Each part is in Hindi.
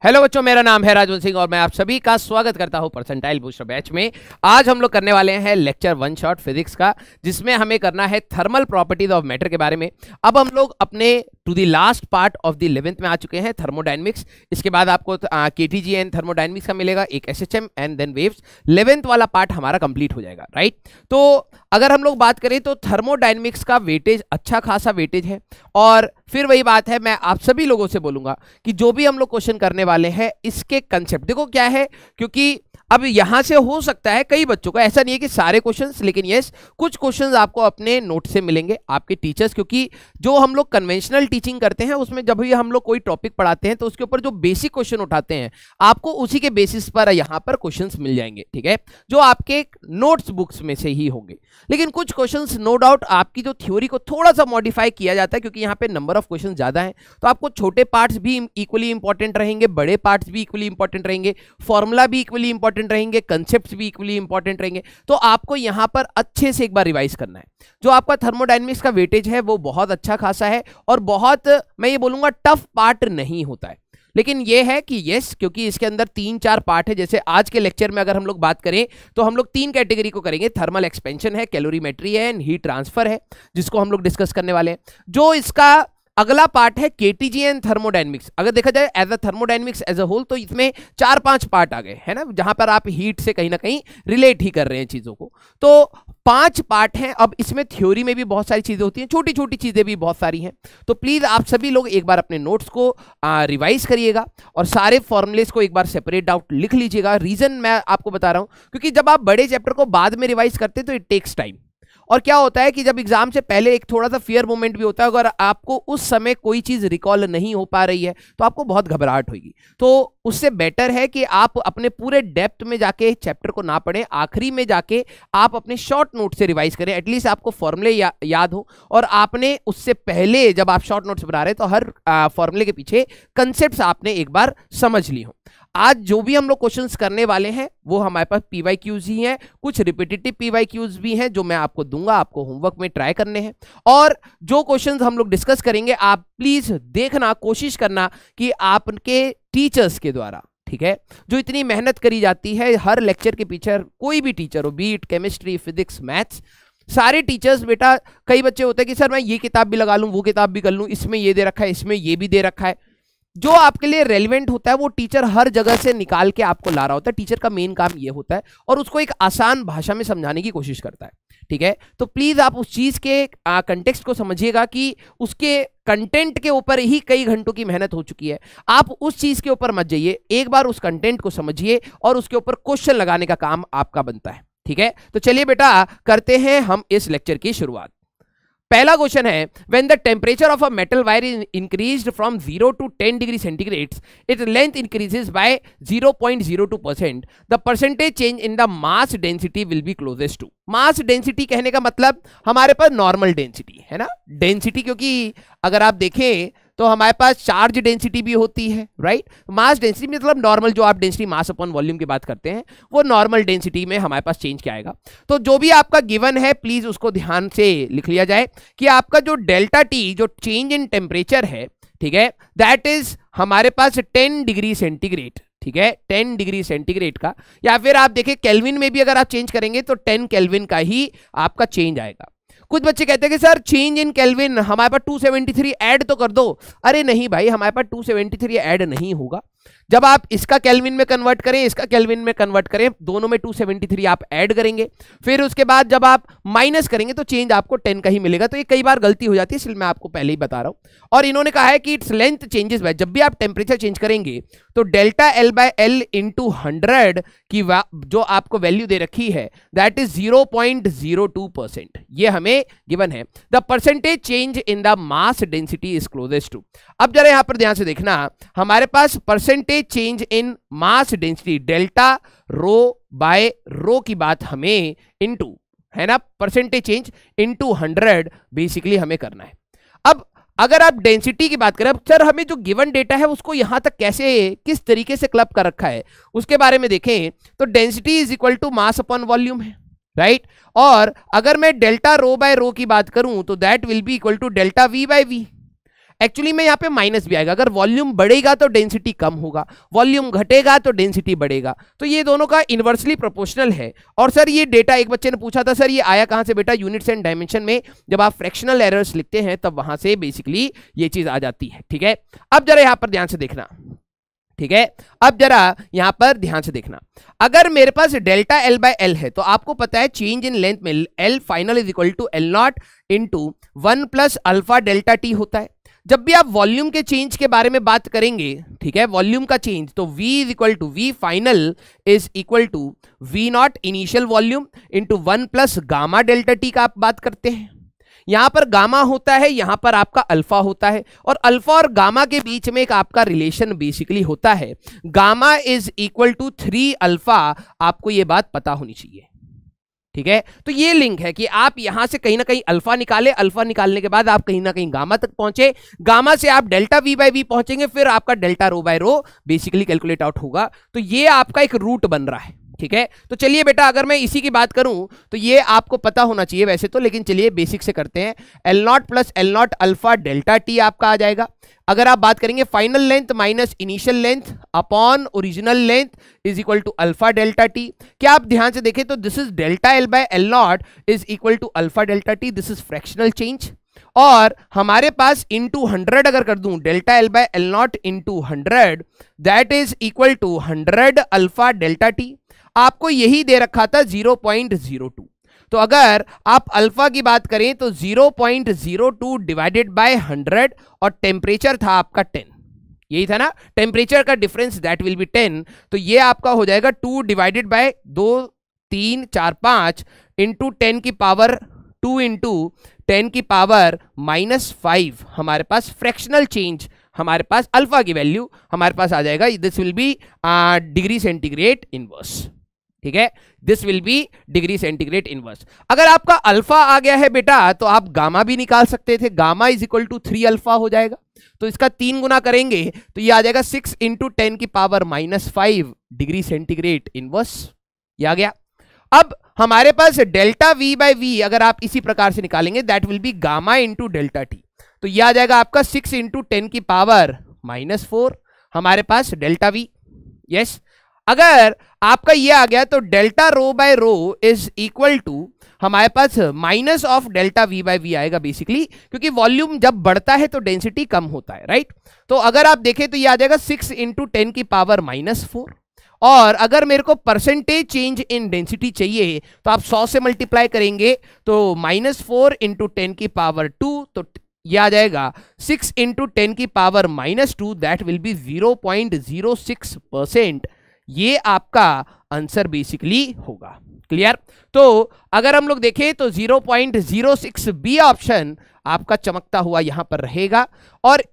हेलो बच्चों, मेरा नाम है राजवंत सिंह और मैं आप सभी का स्वागत करता हूं परसेंटाइल बूस्टर बैच में। आज हम लोग करने वाले हैं लेक्चर वन शॉट फिजिक्स का, जिसमें हमें करना है थर्मल प्रॉपर्टीज ऑफ मैटर के बारे में। अब हम लोग अपने to the last part of the 11th में आ चुके हैं, थर्मोडायनेमिक्स। इसके बाद आपको केटीजी एंड थर्मोडायनेमिक्स का मिलेगा, एक SHM and then waves. 11th वाला पार्ट हमारा कंप्लीट हो जाएगा, राइट। तो अगर हम लोग बात करें तो थर्मोडायनेमिक्स का वेटेज अच्छा खासा वेटेज है। और फिर वही बात है, मैं आप सभी लोगों से बोलूंगा कि जो भी हम लोग क्वेश्चन करने वाले हैं इसके कंसेप्ट देखो क्या है, क्योंकि अब यहां से हो सकता है कई बच्चों को, ऐसा नहीं है कि सारे क्वेश्चंस, लेकिन यस कुछ क्वेश्चंस आपको अपने नोट से मिलेंगे, आपके टीचर्स। क्योंकि जो हम लोग कन्वेंशनल टीचिंग करते हैं उसमें जब भी हम लोग कोई टॉपिक पढ़ाते हैं तो उसके ऊपर जो बेसिक क्वेश्चन उठाते हैं आपको उसी के बेसिस पर यहां पर क्वेश्चंस मिल जाएंगे, ठीक है, जो आपके नोट्स बुक्स में से ही होंगे। लेकिन कुछ क्वेश्चंस नो डाउट आपकी जो थ्योरी को थोड़ा सा मॉडिफाई किया जाता है, क्योंकि यहाँ पे नंबर ऑफ क्वेश्चन ज्यादा है, तो आपको छोटे पार्ट्स भी इक्वली इंपॉर्टेंट रहेंगे, बड़े पार्ट्स भी इक्वली इंपॉर्टेंट रहेंगे, फॉर्मूला भी इक्वली इंपॉर्टेंट रहेंगे, कंसेप्ट भी इक्वली इंपॉर्टेंट रहेंगे। तो आपको यहां पर अच्छे से एक बार रिवाइज करना है। जो आपका थर्मोडायनेमिक्स का वेटेज है वो बहुत अच्छा खासा है और बहुत, मैं ये बोलूंगा, टफ पार्ट नहीं होता है। लेकिन ये है कि यस, क्योंकि इसके अंदर 3-4 पार्ट है। जैसे आज के लेक्चर में अगर हम लोग बात करें तो हम लोग 3 कैटेगरी को करेंगे, थर्मल एक्सपेंशन है, कैलोरीमेट्री है एंड हीट ट्रांसफर है, जिसको हम लोग डिस्कस करने वाले हैं। जो इसका अगला पार्ट है केटीजी एंड थर्मोडायनेमिक्स। अगर देखा जाए as a thermodynamics as a whole तो इसमें 4-5 पार्ट आ गए, है ना, जहां पर आप हीट से कहीं ना कहीं रिलेट ही कर रहे हैं चीजों को। तो 5 पार्ट हैं। अब इसमें थ्योरी में भी बहुत सारी चीजें होती हैं, छोटी छोटी चीजें भी बहुत सारी हैं। तो प्लीज आप सभी लोग एक बार अपने नोट्स को रिवाइज करिएगा और सारे फॉर्मुलेस को एक बार सेपरेट आउट लिख लीजिएगा। रीजन मैं आपको बता रहा हूं, क्योंकि जब आप बड़े चैप्टर को बाद में रिवाइज करते हैं तो इट टेक्स टाइम। और क्या होता है कि जब एग्जाम से पहले एक थोड़ा सा फियर मोमेंट भी होता है, अगर आपको उस समय कोई चीज रिकॉल नहीं हो पा रही है तो आपको बहुत घबराहट होगी। तो उससे बेटर है कि आप अपने पूरे डेप्थ में जाके चैप्टर को ना पढ़ें, आखिरी में जाके आप अपने शॉर्ट नोट से रिवाइज करें। एटलीस्ट आपको फॉर्मूले याद हो और आपने उससे पहले जब आप शॉर्ट नोट्स बना रहे हैं तो हर फॉर्मूले के पीछे कंसेप्ट आपने एक बार समझ ली हो। आज जो भी हम लोग क्वेश्चंस करने वाले हैं वो हमारे पास पीवाईक्यूज ही हैं, कुछ रिपीटेटिव पीवाईक्यूज भी हैं जो मैं आपको दूंगा, आपको होमवर्क में ट्राई करने हैं। और जो क्वेश्चंस हम लोग डिस्कस करेंगे आप प्लीज देखना, कोशिश करना कि आपके टीचर्स के द्वारा, ठीक है, जो इतनी मेहनत करी जाती है हर लेक्चर के पीछे, कोई भी टीचर हो, बीट केमिस्ट्री, फिजिक्स, मैथ्स, सारे टीचर्स, बेटा कई बच्चे होते हैं कि सर मैं ये किताब भी लगा लूं, वो किताब भी कर लूं, इसमें ये दे रखा है, इसमें ये भी दे रखा है। जो आपके लिए रेलेवेंट होता है वो टीचर हर जगह से निकाल के आपको ला रहा होता है। टीचर का मेन काम ये होता है और उसको एक आसान भाषा में समझाने की कोशिश करता है, ठीक है। तो प्लीज आप उस चीज के कंटेक्स्ट को समझिएगा कि उसके कंटेंट के ऊपर ही कई घंटों की मेहनत हो चुकी है। आप उस चीज के ऊपर मत जाइए, एक बार उस कंटेंट को समझिए और उसके ऊपर क्वेश्चन लगाने का काम आपका बनता है, ठीक है। तो चलिए बेटा करते हैं हम इस लेक्चर की शुरुआत। पहला क्वेश्चन है, when the temperature of a metal wire is increased from 0 to 10 degree centigrade, its length increases by 0.02%, the percentage change in the mass density will be closest to. Mass density कहने का मतलब हमारे पास नॉर्मल डेंसिटी है ना, डेंसिटी, क्योंकि अगर आप देखें तो हमारे पास चार्ज डेंसिटी भी होती है, राइट। मास डेंसिटी मतलब नॉर्मल, जो आप डेंसिटी मास अपॉन वॉल्यूम की बात करते हैं, वो नॉर्मल डेंसिटी में हमारे पास चेंज क्या आएगा। तो जो भी आपका गिवन है प्लीज उसको ध्यान से लिख लिया जाए कि आपका जो डेल्टा टी, जो चेंज इन टेम्परेचर है, ठीक है, दैट इज हमारे पास 10 डिग्री सेंटीग्रेड, ठीक है, 10 डिग्री सेंटीग्रेड का, या फिर आप देखें केल्विन में भी अगर आप चेंज करेंगे तो 10 केल्विन का ही आपका चेंज आएगा। कुछ बच्चे कहते हैं कि सर चेंज इन केल्विन हमारे पास 273 ऐड तो कर दो। अरे नहीं भाई, हमारे पास 273 ऐड नहीं होगा। जब आप इसका केल्विन में कन्वर्ट करें, इसका केल्विन में कन्वर्ट करें, दोनों में 273 आप ऐड करेंगे, फिर उसके बाद जब आप माइनस करेंगे तो चेंज आपको 10 का ही मिलेगा। तो ये कई बार गलती हो जाती है, इसलिए मैं आपको पहले ही बता रहा हूं। और इन्होंने कहा है कि इट्स लेंथ चेंजेस बाय, जब भी आप टेम्परेचर चेंज करेंगे तो delta L by L into 100 की जो आपको वैल्यू दे रखी है दैट इज 0.02%, ये हमें गिवन है। The percentage change in the mass density is closest to. अब जरा यहां पर ध्यान से देखना, हमारे पास percentage change in mass density delta rho by rho की बात हमें इनटू, है ना, परसेंटेज चेंज इनटू 100 बेसिकली हमें करना है। अब अगर आप डेंसिटी की बात करें, सर हमें जो गिवन डेटा है उसको यहां तक कैसे, किस तरीके से क्लब कर रखा है उसके बारे में देखें तो density is equal to mass upon volume है, राइट। और अगर मैं डेल्टा रो बाय रो की बात करूं तो that will be equal to delta V by V. Actually में यहाँ पे माइनस भी आएगा। अगर वॉल्यूम बढ़ेगा तो डेंसिटी कम होगा, वॉल्यूम घटेगा तो डेंसिटी बढ़ेगा, तो ये दोनों का इनवर्सली प्रोपोर्शनल है। और सर ये डेटा एक बच्चे ने पूछा था, सर ये आया कहां से बेटा? यूनिट्स एंड डायमेंशन में जब आप फ्रैक्शनल एरर्स लिखते हैं तब वहां से बेसिकली ये चीज आ जाती है। ठीक है, अब जरा यहां पर ध्यान से देखना। ठीक है, अब जरा यहां पर ध्यान से देखना, अगर मेरे पास डेल्टा एल बाय एल है तो आपको पता है चेंज इन लेंथ में L final is equal to L nought into 1 plus alpha delta T होता है। जब भी आप वॉल्यूम के चेंज के बारे में बात करेंगे, ठीक है, वॉल्यूम का चेंज, तो V is equal to V final is equal to V nought initial volume into 1 plus gamma delta T का आप बात करते हैं। यहां पर गामा होता है, यहां पर आपका अल्फा होता है, और अल्फा और गामा के बीच में एक आपका रिलेशन बेसिकली होता है, gamma is equal to 3 alpha. आपको यह बात पता होनी चाहिए। ठीक है, तो ये लिंक है कि आप यहां से कहीं ना कहीं अल्फा निकाले, अल्फा निकालने के बाद आप कहीं ना कहीं गामा तक पहुंचे, गामा से आप डेल्टा वी बाय वी पहुंचेंगे, फिर आपका delta rho by row basically calculate out होगा। तो ये आपका एक रूट बन रहा है। ठीक है, तो चलिए बेटा, अगर मैं इसी की बात करूं तो ये आपको पता होना चाहिए वैसे तो, लेकिन चलिए बेसिक से करते हैं। L nought plus L nought alpha delta T आपका आ जाएगा। अगर आप बात करेंगे final length minus initial length upon original length is equal to alpha delta T. क्या आप ध्यान से देखें तो this is delta L by L nought is equal to alpha delta T, this is fractional change. और हमारे पास इंटू 100 अगर कर दूं, delta L by L nought into 100 that is equal to 100 alpha delta T. आपको यही दे रखा था 0.02, तो अगर आप अल्फा की बात करें तो 0.02 डिवाइडेड बाय 100 और टेम्परेचर था आपका 10, यही था ना, टेम्परेचर का डिफरेंस दैट विल बी 10। तो ये आपका हो जाएगा 2 डिवाइडेड बाय 2 3 4 5 इंटू 10 की पावर 2 इंटू 10 की पावर -5। हमारे पास फ्रैक्शनल चेंज, हमारे पास अल्फा की वैल्यू हमारे पास आ जाएगा, this will be degree centigrade inverse. ठीक है, this will be degree centigrade inverse. अगर आपका अल्फा आ गया है बेटा तो आप गामा भी निकाल सकते थे, gamma is equal to 3 alpha हो जाएगा। तो इसका 3 गुना करेंगे तो ये आ जाएगा 6 इंटू 10 की पावर -5 डिग्री सेंटीग्रेड इनवर्स, ये आ गया। अब हमारे पास डेल्टा वी बाय वी अगर आप इसी प्रकार से निकालेंगे that will B gamma into delta T, तो ये आ जाएगा आपका 6 इंटू 10 की पावर -4 हमारे पास डेल्टा वी। यस, अगर आपका ये आ गया तो delta rho by rho is equal to हमारे पास minus of delta V by V आएगा बेसिकली, क्योंकि वॉल्यूम जब बढ़ता है तो डेंसिटी कम होता है, राइट। तो अगर आप देखें तो ये आ जाएगा 6 इंटू 10 की पावर -4, और अगर मेरे को परसेंटेज चेंज इन डेंसिटी चाहिए तो आप 100 से मल्टीप्लाई करेंगे तो -4 इंटू 10 की पावर 2, तो यह आ जाएगा 6 इंटू 10 की पावर -2 दैट विल बी 0.06%। ये आपका आंसर बेसिकली होगा। क्लियर? तो अगर हम लोग देखें तो 0.06 बी ऑप्शन आपका चमकता हुआ यहां पर रहेगा। और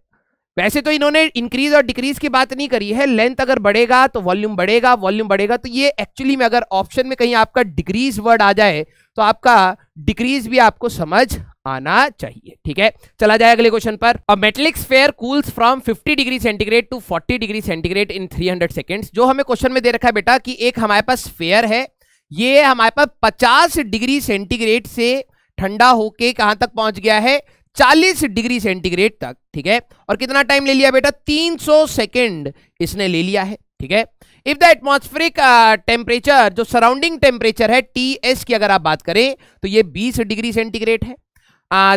वैसे तो इन्होंने इंक्रीज और डिक्रीज की बात नहीं करी है, लेंथ अगर बढ़ेगा तो वॉल्यूम बढ़ेगा, वॉल्यूम बढ़ेगा तो ये एक्चुअली में अगर ऑप्शन में कहीं आपका डिक्रीज वर्ड आ जाए तो आपका डिक्रीज भी आपको समझ आना चाहिए। ठीक है, चला जाए अगले क्वेश्चन पर। A metallic sphere cools from 50 degree centigrade to 40 degree centigrade in 300 seconds. जो हमें क्वेश्चन में दे रखा है बेटा कि एक हमारे पास स्फीयर है, ये हमारे पास 50 डिग्री सेंटीग्रेड से ठंडा होके कहां तक पहुंच गया है? 40 डिग्री सेंटीग्रेड तक। ठीक है, और कितना टाइम ले लिया बेटा? 300 सेकेंड इसने ले लिया है। ठीक है, इफ द एटमॉस्फेरिक टेम्परेचर, जो सराउंडिंग टेम्परेचर है TS की अगर आप बात करें तो ये 20 डिग्री सेंटीग्रेड है।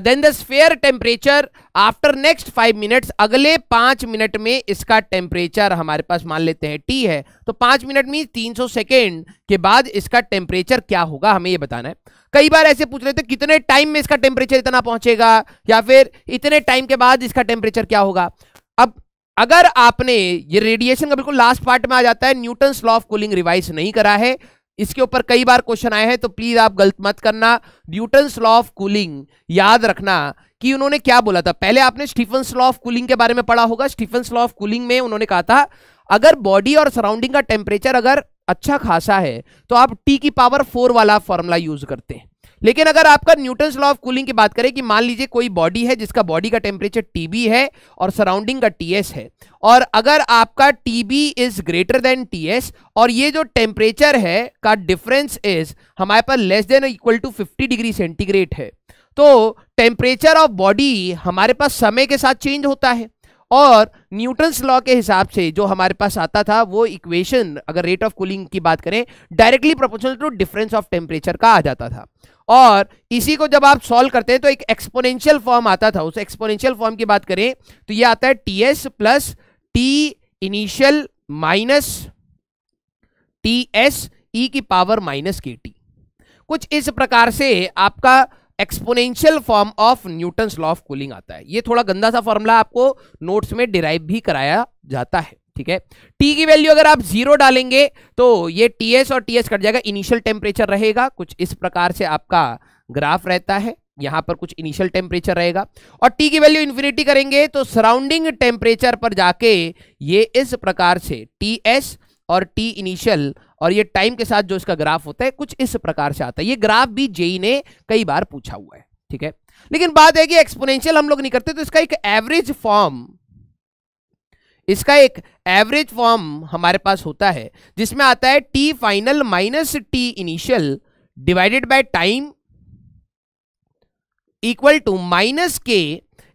Then the sphere temperature after next 5 minutes, अगले 5 मिनट में इसका टेम्परेचर हमारे पास मान लेते हैं T है, तो 5 मिनट में 300 सेकेंड के बाद इसका टेम्परेचर क्या होगा हमें ये बताना है। कई बार ऐसे पूछ रहे थे कितने टाइम में इसका टेम्परेचर इतना पहुंचेगा, या फिर इतने टाइम के बाद इसका टेम्परेचर क्या होगा। अब अगर आपने ये रेडिएशन का बिल्कुल लास्ट पार्ट में आ जाता है, Newton's law of cooling revise नहीं करा है, इसके ऊपर कई बार क्वेश्चन आए हैं, तो प्लीज आप गलत मत करना। न्यूटन्स लॉ ऑफ कूलिंग याद रखना कि उन्होंने क्या बोला था। पहले आपने स्टीफन्स लॉ ऑफ कूलिंग के बारे में पढ़ा होगा। स्टीफन्स लॉ ऑफ कूलिंग में उन्होंने कहा था अगर बॉडी और सराउंडिंग का टेम्परेचर अगर अच्छा खासा है तो आप T की पावर 4 वाला फॉर्मूला यूज करते हैं। लेकिन अगर आपका न्यूटन्स लॉ ऑफ कूलिंग की बात करें कि मान लीजिए कोई बॉडी है जिसका बॉडी का टेम्परेचर TB है और सराउंडिंग का TS है, और अगर आपका TB is greater then TS और ये जो टेम्परेचर है का डिफरेंस इज हमारे पास less than equal to 50 degree centigrade है, तो टेम्परेचर ऑफ बॉडी हमारे पास समय के साथ चेंज होता है, और न्यूटन्स लॉ के हिसाब से जो हमारे पास आता था वो इक्वेशन, अगर रेट ऑफ कूलिंग की बात करें, directly proportional to difference of temperature का आ जाता था। और इसी को जब आप सॉल्व करते हैं तो एक एक्सपोनेंशियल फॉर्म आता था। उस एक्सपोनेंशियल फॉर्म की बात करें तो ये आता है TS plus T initial minus TS e की पावर माइनस के टी। कुछ इस प्रकार से आपका exponential form of Newton's law of cooling आता है। ये थोड़ा गंदा सा फॉर्मूला आपको नोट्स में डिराइव भी कराया जाता है, ठीक है। टी की वैल्यू अगर आप 0 डालेंगे तो ये टीएस और टीएस कट जाएगा, इनिशियल टेम्परेचर रहेगा। कुछ इस प्रकार से आपका ग्राफ रहता है, यहां पर कुछ इनिशियल टेम्परेचर रहेगा, और टी की वैल्यू इन्फिनिटी करेंगे तो सराउंडिंग टेम्परेचर पर जाके ये इस प्रकार से टीएस और टी इनिशियल और ये टाइम के साथ जो इसका ग्राफ होता है कुछ इस प्रकार से आता है। ये ग्राफ भी जेई ने कई बार पूछा हुआ है, ठीक है। लेकिन बात है कि एक्सपोनेंशियल हम लोग नहीं करते, तो इसका एक एवरेज फॉर्म हमारे पास होता है जिसमें आता है T final minus T initial divided by time equal to minus K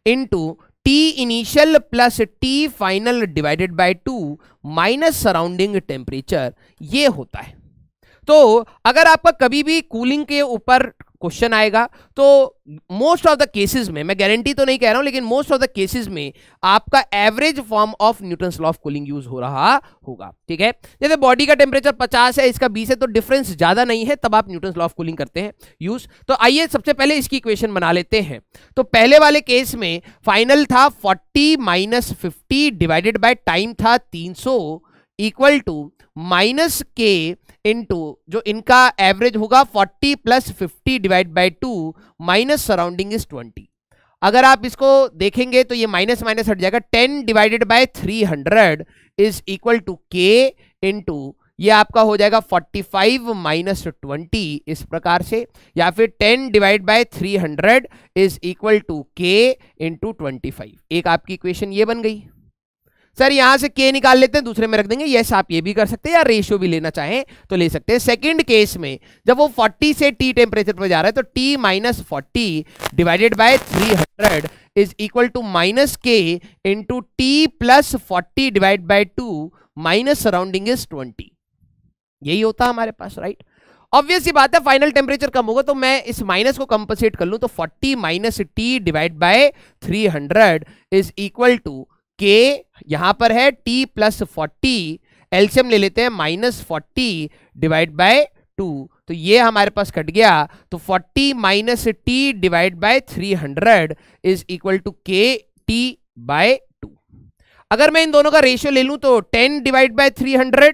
into T initial plus T final divided by 2 minus surrounding temperature, ये होता है। तो अगर आपका कभी भी कूलिंग के ऊपर क्वेश्चन आएगा तो मोस्ट ऑफ द केसेस में, मैं गारंटी तो नहीं कह रहा हूं, लेकिन मोस्ट ऑफ द केसेस में आपका average form of Newton's law of cooling use हो रहा होगा, ठीक है। जैसे बॉडी का टेम्परेचर 50 है, इसका 20 है, तो डिफरेंस ज्यादा नहीं है, तब आप न्यूटन्स लॉ ऑफ कूलिंग करते हैं यूज। तो आइए सबसे पहले इसकी इक्वेशन बना लेते हैं। तो पहले वाले केस में फाइनल था 40 माइनस 50 डिवाइडेड बाय टाइम था 300 equal to minus K into जो इनका एवरेज होगा 40 plus 50 divide by 2 minus surrounding is 20। अगर आप इसको देखेंगे तो ये माइनस माइनस हट जाएगा, 10 divided by 300 is equal to K into ये आपका हो जाएगा 45 माइनस 20 इस प्रकार से, या फिर 10 divide by 300 is equal to K into 25। एक आपकी इक्वेशन ये बन गई। सर यहां से के निकाल लेते हैं, दूसरे में रख देंगे। यस, आप ये भी कर सकते हैं, या रेशियो भी लेना चाहें तो ले सकते हैं। सेकंड केस में जब वो 40 से टी टेम्परेचर पर जा रहा है तो T minus 40 divided by 300 is equal to minus K into T plus 40 divide by 2 minus surrounding is 20। यही होता है हमारे पास, राइट। ऑब्वियस सी बात है, फाइनल टेम्परेचर कम होगा तो मैं इस माइनस को कंपनसेट कर लूं, तो 40 minus T divide by 300 is equal to K, यहां पर है t प्लस 40, एलसीएम ले लेते हैं, माइनस 40 डिवाइड बाय 2, तो ये हमारे पास कट गया। तो 40 minus T divide by 300 is equal to K T by 2। अगर मैं इन दोनों का रेशियो ले लूं तो 10 डिवाइड बाय 300,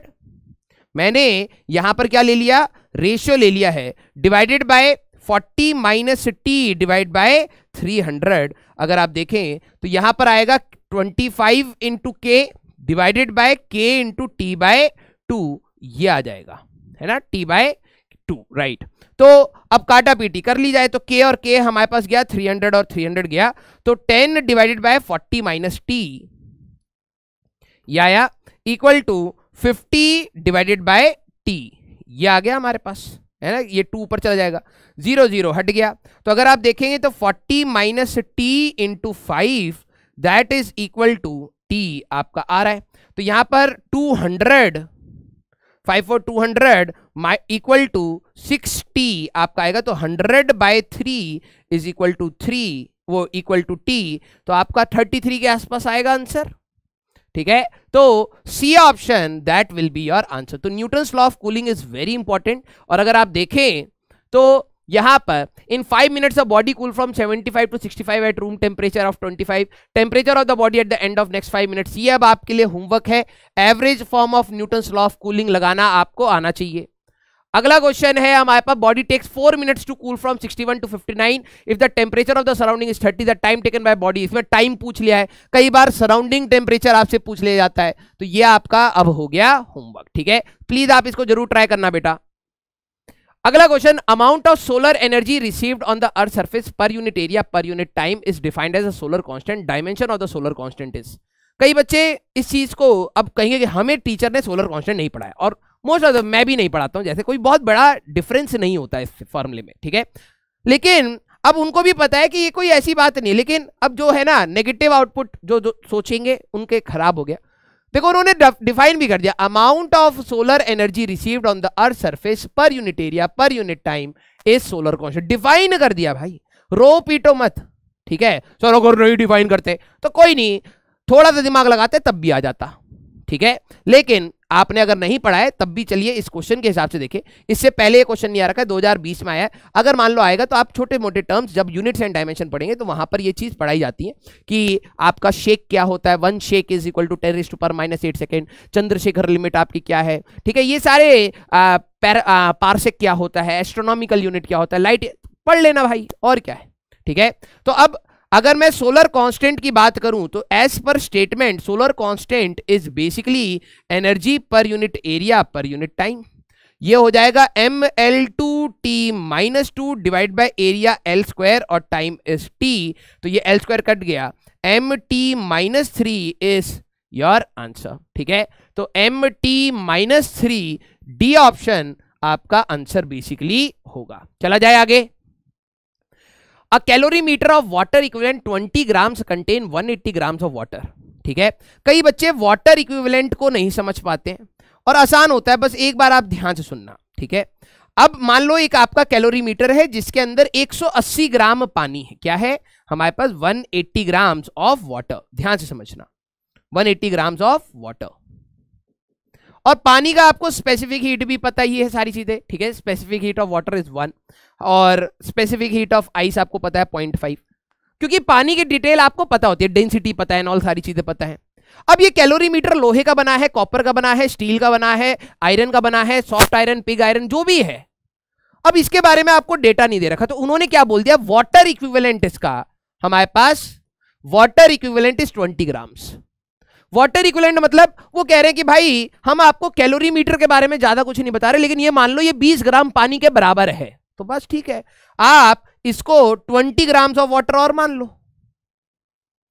मैंने यहां पर क्या ले लिया, रेशियो ले लिया है, divided by 40 minus T divide by 300। अगर आप देखें तो यहां पर आएगा 25 इंटू के डिवाइडेड बाय के इंटू टी बाय 2, ये आ जाएगा, है ना, टी बाय 2, राइट। तो अब काटा पीटी कर ली जाए तो के और के हमारे पास गया 300 और 300 गया, तो 10 डिवाइडेड बाय 40 माइनस टी ये आया equal to 50 divided by T, ये आ गया हमारे पास, है ना। ये 2 ऊपर चला जाएगा, 0 0 हट गया। तो अगर आप देखेंगे तो 40 minus T into 5 that is equal to T आपका आ रहा है। तो यहां पर 200 5 और 200 इक्वल टू 6t आपका आएगा, तो 100 बाय 3 इज इक्वल टू 3, वो इक्वल टू टी, तो आपका 33 के आसपास आएगा आंसर, ठीक है। तो C option that will be your answer. तो Newton's law of cooling is very important. और अगर आप देखें तो यहां पर in 5 minutes of body cool from 75 to 65 at room temperature of 25, temperature of the body at the end of next 5 minutes. ये अब आपके लिए होमवर्क है, average form of Newton's law of cooling लगाना आपको आना चाहिए। अगला क्वेश्चन है हमारे पास, body takes 4 minutes to cool from 61 to 59 if the temperature of the surrounding is 30, the time taken by body. इसमें टाइम पूछ लिया है, कई बार सराउंडिंग टेम्परेचर आपसे पूछ लिया जाता है, तो ये आपका अब हो गया होमवर्क, ठीक है। प्लीज आप इसको जरूर ट्राई करना बेटा। अगला question, amount of solar energy received on the earth surface per unit area per unit time is defined as a solar constant, dimension of the solar constant is. कई बच्चे इस चीज को अब कहेंगे कि हमें टीचर ने सोलर कांस्टेंट नहीं पढ़ाया, और मोस्ट ऑफ मैं भी नहीं पढ़ाता हूं, जैसे कोई बहुत बड़ा डिफरेंस नहीं होता है इस फॉर्मूले में, ठीक है। लेकिन अब उनको भी पता है कि ये कोई ऐसी बात नहीं, लेकिन अब जो है ना नेगेटिव आउटपुट जो सोचेंगे उनके खराब हो गया। देखो उन्होंने डिफाइन भी कर दिया, amount of solar energy received on the earth surface per unit area per unit time is solar constant. Define कर दिया भाई, रो पीटो मत, ठीक है। चलो अगर नहीं डिफाइन करते तो कोई नहीं, थोड़ा सा दिमाग लगाते तब भी आ जाता, ठीक है। लेकिन आपने अगर नहीं पढ़ा है तब भी चलिए इस क्वेश्चन के हिसाब से देखें। इससे पहले ये क्वेश्चन नहीं आ रखा है, 2020 में आया है। अगर मान लो आएगा तो आप छोटे मोटे टर्म्स जब यूनिट्स एंड डायमेंशन पढ़ेंगे तो वहां पर ये चीज पढ़ाई जाती है कि आपका शेक क्या होता है, 1 shake is equal to 10⁻⁻8 second, Chandrasekhar limit आपकी क्या है, ठीक है। ये सारे पारसेक क्या होता है, एस्ट्रोनॉमिकल यूनिट क्या होता है, लाइट पढ़ लेना भाई, और क्या है, ठीक है। तो अब अगर मैं सोलर कांस्टेंट की बात करूं तो as per statement solar constant is basically energy per unit area per unit time. ये हो जाएगा mL2T-2 divide by area L² और टाइम इज T, तो ये L² कट गया, MT-3 इज योर आंसर, ठीक है। तो MT-3 डी ऑप्शन आपका आंसर बेसिकली होगा। चला जाए आगे। A calorimeter of water equivalent 20 grams contain 180 grams of water, ठीक है। कई बच्चे वाटर इक्विवेलेंट को नहीं समझ पाते हैं और आसान होता है, बस एक बार आप ध्यान से सुनना, ठीक है। अब मान लो एक आपका कैलोरीमीटर है जिसके अंदर 180 ग्राम पानी है, क्या है हमारे पास 180 ग्राम्स ऑफ वाटर, ध्यान से समझना 180 ग्राम्स ऑफ वाटर। और पानी का आपको स्पेसिफिक हीट भी पता ही है, सारी चीजें, ठीक है। Specific heat of water is 1 और स्पेसिफिक हीट ऑफ आइस आपको पता है 0.5, क्योंकि पानी की डिटेल आपको पता होती है, डेंसिटी पता है, ऑल सारी चीजें पता है। अब ये कैलोरीमीटर लोहे का बना है, कॉपर का बना है, स्टील का बना है, आयरन का बना है, सॉफ्ट आयरन, पिग आयरन, जो भी है। अब इसके बारे में आपको डेटा नहीं दे रखा, तो उन्होंने क्या बोल दिया, वाटर इक्विवेलेंट इसका हमारे पास water equivalent is 20 grams. Water equivalent मतलब वो कह रहे हैं कि भाई हम आपको कैलोरीमीटर के बारे में ज्यादा कुछ नहीं बता रहे, लेकिन ये मान लो ये 20 ग्राम पानी के बराबर है, तो बस ठीक है, आप इसको 20 ग्राम्स ऑफ वाटर और मान लो,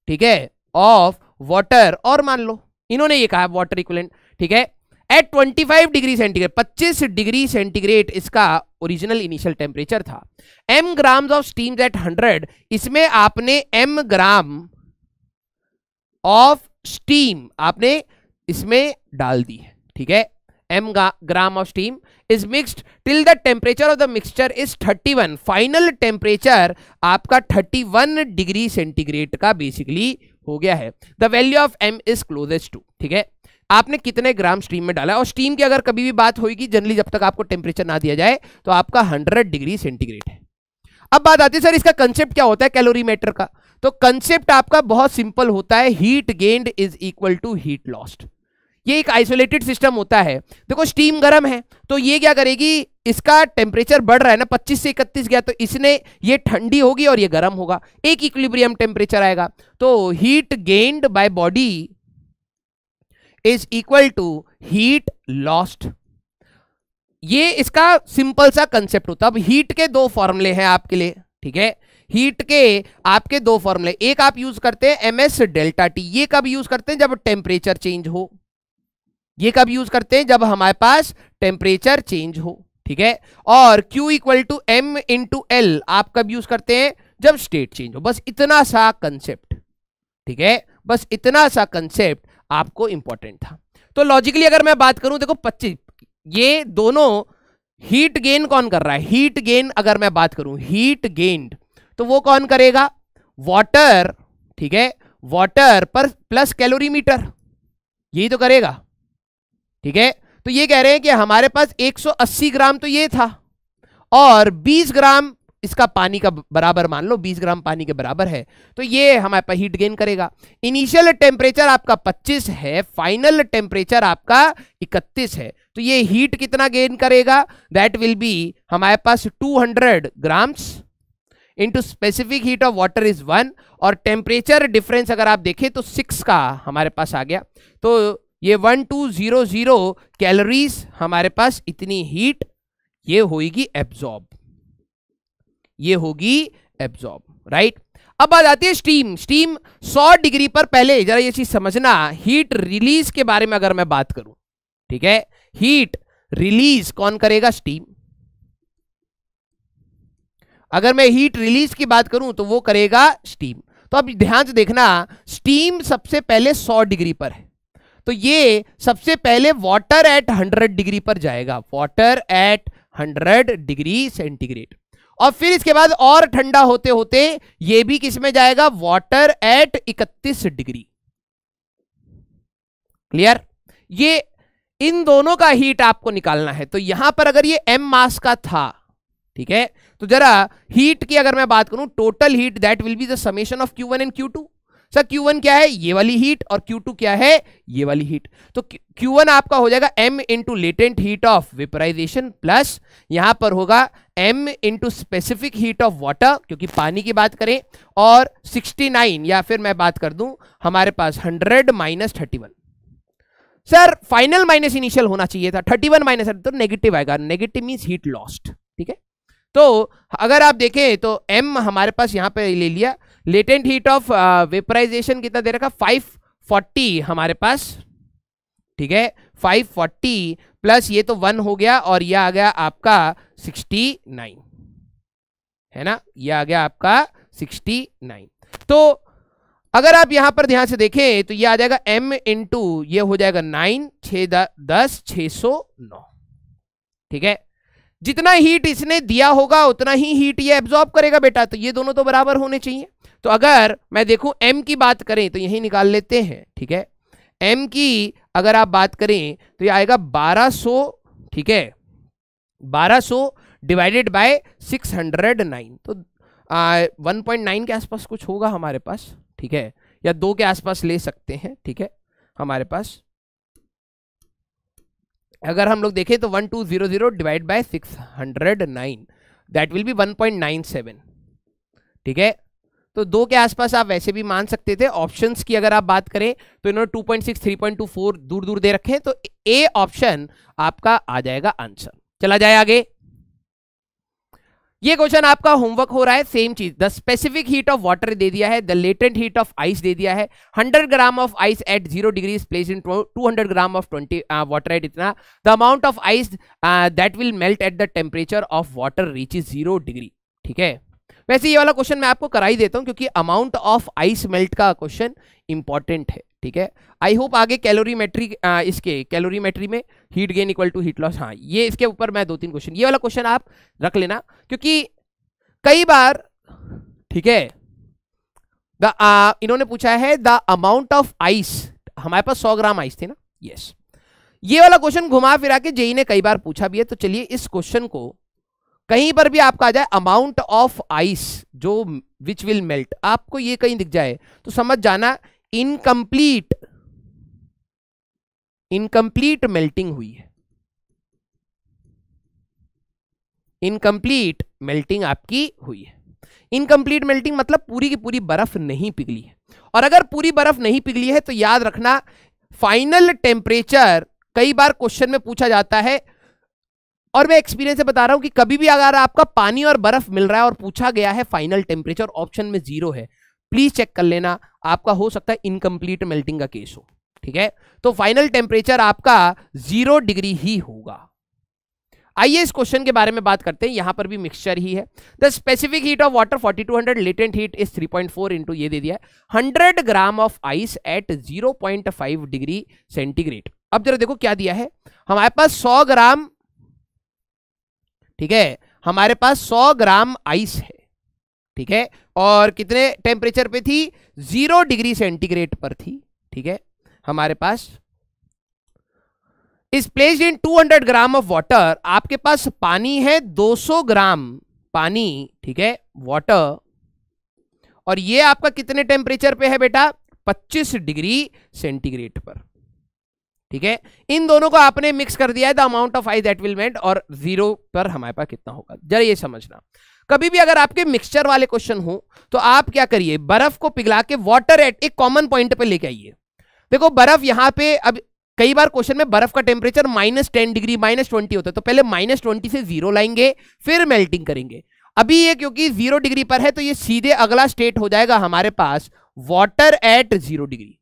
ठीक है, ऑफ वाटर और मान लो। इन्होंने ये कहा वाटर इक्विवेलेंट, ठीक है। At 25 degree centigrade, 25 degree centigrade इसका ओरिजिनल इनिशियल टेम्परेचर था। m grams of steam at 100, इसमें आपने m ग्राम ऑफ स्टीम आपने इसमें डाल दी है, ठीक है। m gram of steam is mixed till the temperature of the mixture is 31, final temperature आपका 31 डिग्री सेंटीग्रेड का बेसिकली हो गया है। The value of m is closest to, ठीक है। आपने कितने ग्राम स्टीम में डाला है, और स्टीम की अगर कभी भी बात होगी जनरली जब तक आपको टेम्परेचर ना दिया जाए तो आपका 100 डिग्री सेंटीग्रेड है। अब बात आती है सर इसका कंसेप्ट क्या होता है कैलोरीमीटर का, तो कंसेप्ट आपका बहुत सिंपल होता है, heat gained is equal to heat lost. ये एक आइसोलेटेड सिस्टम होता है। देखो स्टीम गर्म है तो ये क्या करेगी, इसका टेम्परेचर बढ़ रहा है ना 25 से 31 गया, तो इसने ये ठंडी होगी और ये गर्म होगा, एक इक्विलिब्रियम टेम्परेचर आएगा। तो heat gained by body is equal to heat lost. ये इसका सिंपल सा कंसेप्ट होता है। अब हीट के दो फॉर्मूले हैं आपके लिए, ठीक है। हीट के आपके दो फॉर्मूले, एक आप यूज करते हैं ms डेल्टा टी, ये कब यूज करते हैं जब टेम्परेचर चेंज हो, ये कब यूज करते हैं जब हमारे पास टेम्परेचर चेंज हो, ठीक है। और Q equal to m into L आप कब यूज करते हैं जब स्टेट चेंज हो। बस इतना सा कंसेप्ट, ठीक है, बस इतना सा कंसेप्ट आपको इंपॉर्टेंट था। तो लॉजिकली अगर मैं बात करूं, देखो 25, ये दोनों हीट गेन कौन कर रहा है, हीट गेन अगर मैं बात करूं हीट गेन्ड, तो वो कौन करेगा, वाटर, ठीक है, वाटर पर प्लस कैलोरीमीटर, यही तो करेगा, ठीक है। तो ये कह रहे हैं कि हमारे पास 180 ग्राम तो ये था और 20 ग्राम इसका पानी का बराबर, मान लो 20 ग्राम पानी के बराबर है, तो ये हमारे पास हीट गेन करेगा। इनिशियल टेम्परेचर आपका 25 है, फाइनल टेम्परेचर आपका 31 है, तो ये हीट कितना गेन करेगा, दैट विल बी हमारे पास 200 grams into specific heat of water is 1, और टेम्परेचर डिफरेंस अगर आप देखें तो 6 का हमारे पास आ गया, तो ये 1200 कैलोरीज हमारे पास इतनी हीट ये होगी एब्जॉर्ब, ये होगी एब्जॉर्ब, राइट। अब बात आती है स्टीम। स्टीम 100 डिग्री पर, पहले जरा ये चीज समझना, हीट रिलीज के बारे में अगर मैं बात करूं, ठीक है, हीट रिलीज कौन करेगा, स्टीम। अगर मैं हीट रिलीज की बात करूं तो वो करेगा स्टीम। तो अब ध्यान से देखना, स्टीम सबसे पहले 100 डिग्री पर है, तो ये सबसे पहले वाटर एट 100 डिग्री पर जाएगा, वाटर एट 100 डिग्री सेंटीग्रेड। और फिर इसके बाद और ठंडा होते होते ये भी किस में जाएगा, वाटर एट 31 डिग्री। क्लियर? ये इन दोनों का हीट आपको निकालना है। तो यहां पर अगर ये m मास का था, ठीक है, तो जरा हीट की अगर मैं बात करूं, total heat that will be the summation of Q1 and Q2। Sir Q1 क्या है, ये वाली हीट, और Q2 क्या है, ये वाली हीट। तो Q1 आपका हो जाएगा m into latent heat of vaporisation plus यहां पर होगा m into specific heat of water, क्योंकि पानी की बात करें, और 69 या फिर मैं बात कर दूं हमारे पास 100 minus 31। Sir final minus initial होना चाहिए था, 31 माइनस, तो नेगेटिव आएगा, नेगेटिव मींस हीट लॉस्ट। ठीक है, तो अगर आप देखें तो m हमारे पास यहां पे ले लिया, लेटेंट हीट ऑफ वेपराइजेशन कितना दे रखा, 540 हमारे पास, ठीक है, 540 प्लस ये तो 1 हो गया, और ये आ गया आपका 69, है ना, ये आ गया आपका 69। तो अगर आप यहां पर ध्यान से देखें तो ये आ जाएगा m इंटू ये हो जाएगा 9 6 10 609। ठीक है, जितना हीट इसने दिया होगा उतना ही हीट ये एब्जॉर्ब करेगा बेटा, तो ये दोनों तो बराबर होने चाहिए। तो अगर मैं देखूं m की बात करें तो यही निकाल लेते हैं। ठीक है, m की अगर आप बात करें तो ये आएगा 1200, ठीक है, 1200 डिवाइडेड बाय 609, तो 1.9 के आसपास कुछ होगा हमारे पास, ठीक है, या 2 के आसपास ले सकते हैं। ठीक है, हमारे पास अगर हम लोग देखें तो 1200 divide by 609 that will B 1.97। ठीक है, तो 2 के आसपास आप वैसे भी मान सकते थे। ऑप्शंस की अगर आप बात करें तो इन्होंने 2.6 3.24 दूर दूर दे रखे हैं, तो ए ऑप्शन आपका आ जाएगा आंसर। चला जाए आगे, ये क्वेश्चन आपका होमवर्क हो रहा है, सेम चीज, the specific heat of water दे दिया है, the latent heat of ice दे दिया है, 100 gram of ice at 0 degree place in 200 gram of 20 water at इतना, the amount of ice that will melt at the temperature of water reaches 0 degree. ठीक है, वैसे ये वाला क्वेश्चन मैं आपको करा ही देता हूं क्योंकि अमाउंट ऑफ आइस मेल्ट का क्वेश्चन इंपॉर्टेंट है। ठीक है, आई होप आगे कैलोरीमेट्री, इसके कैलोरीमेट्री में heat gain equal to heat loss, हाँ ये इसके ऊपर मैं 2-3 क्वेश्चन, ये वाला क्वेश्चन आप रख लेना, क्योंकि कई बार, ठीक है, इन्होंने पूछा है द अमाउंट ऑफ आइस, हमारे पास 100 ग्राम आइस थे ना, यस, ये वाला क्वेश्चन घुमा फिरा के जेई ने कई बार पूछा भी है। तो चलिए इस क्वेश्चन को कहीं पर भी आपका आ जाए अमाउंट ऑफ आइस जो विच विल मेल्ट, आपको ये कहीं दिख जाए तो समझ जाना इनकम्प्लीट मेल्टिंग हुई है, इनकम्प्लीट मेल्टिंग आपकी हुई है। इनकम्प्लीट मेल्टिंग मतलब पूरी की पूरी बर्फ नहीं पिघली है, और अगर पूरी बर्फ नहीं पिघली है तो याद रखना फाइनल टेम्परेचर कई बार क्वेश्चन में पूछा जाता है, और मैं एक्सपीरियंस से बता रहा हूं कि कभी भी अगर आपका पानी और बर्फ मिल रहा है और पूछा गया है फाइनल टेम्परेचर ऑप्शन में 0 है, प्लीज चेक कर लेना, आपका हो सकता है इनकम्प्लीट मेल्टिंग का केस हो। ठीक है, तो फाइनल टेम्परेचर आपका 0 डिग्री ही होगा। आइए इस क्वेश्चन के बारे में बात करते हैं, यहां पर भी मिक्सचर ही है। The specific heat of water 4200, latent heat is 3.4 into ये दे दिया है 100 gram of ice eight 0.5 degree centigrade. अब जरा देखो क्या दिया है, हमारे पास 100 ग्राम, ठीक है, हमारे पास 100 ग्राम आइस है, ठीक है, और कितने टेम्परेचर पे थी, 0 डिग्री सेंटीग्रेड पर थी। ठीक है, हमारे पास is placed in 200 gram of water, आपके पास पानी है 200 ग्राम पानी, ठीक है, वाटर, और ये आपका कितने टेम्परेचर पे है बेटा, 25 डिग्री सेंटीग्रेड पर। ठीक है, इन दोनों को आपने मिक्स कर दिया है, the amount of ice that will melt, और 0 पर हमारे पास कितना होगा, जरा ये समझना। कभी भी अगर आपके मिक्सचर वाले क्वेश्चन हो तो आप क्या करिए, बर्फ को पिघला के वाटर एट एक कॉमन पॉइंट पे लेके आइए। देखो बर्फ यहां पे, अब कई बार क्वेश्चन में बर्फ का टेम्परेचर -10 डिग्री -20 होता है, तो पहले -20 से 0 लाएंगे फिर मेल्टिंग करेंगे। अभी ये क्योंकि 0 डिग्री पर है तो ये सीधे अगला स्टेट हो जाएगा हमारे पास वाटर एट 0 डिग्री।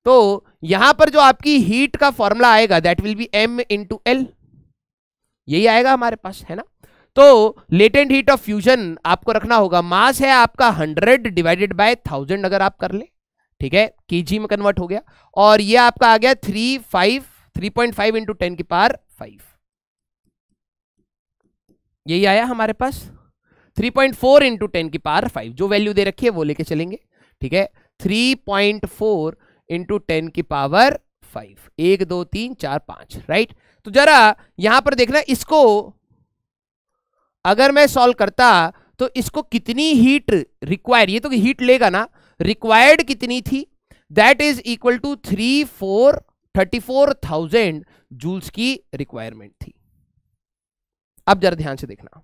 तो यहां पर जो आपकी हीट का फॉर्मूला आएगा that will B m into L, यही आएगा हमारे पास, है ना। तो लेटेंट हीट ऑफ फ्यूजन आपको रखना होगा, मास है आपका 100 डिवाइडेड बाय 1000 अगर आप कर ले, ठीक है, केजी में कन्वर्ट हो गया, और ये आपका आ गया 3.5 इंटू 10 की पावर 5, यही आया हमारे पास 3.4 इंटू 10 की पावर 5, जो वैल्यू दे रखी है वो लेके चलेंगे, ठीक है, 3.4 इंटू 10 की पावर 5, 1 2 3 4 5, राइट। तो जरा यहां पर देखना, इसको अगर मैं सॉल्व करता तो इसको कितनी हीट रिक्वायर, ये तो हीट लेगा ना, रिक्वायर्ड कितनी थी, that is equal to 34,000 joules की रिक्वायरमेंट थी। अब जरा ध्यान से देखना,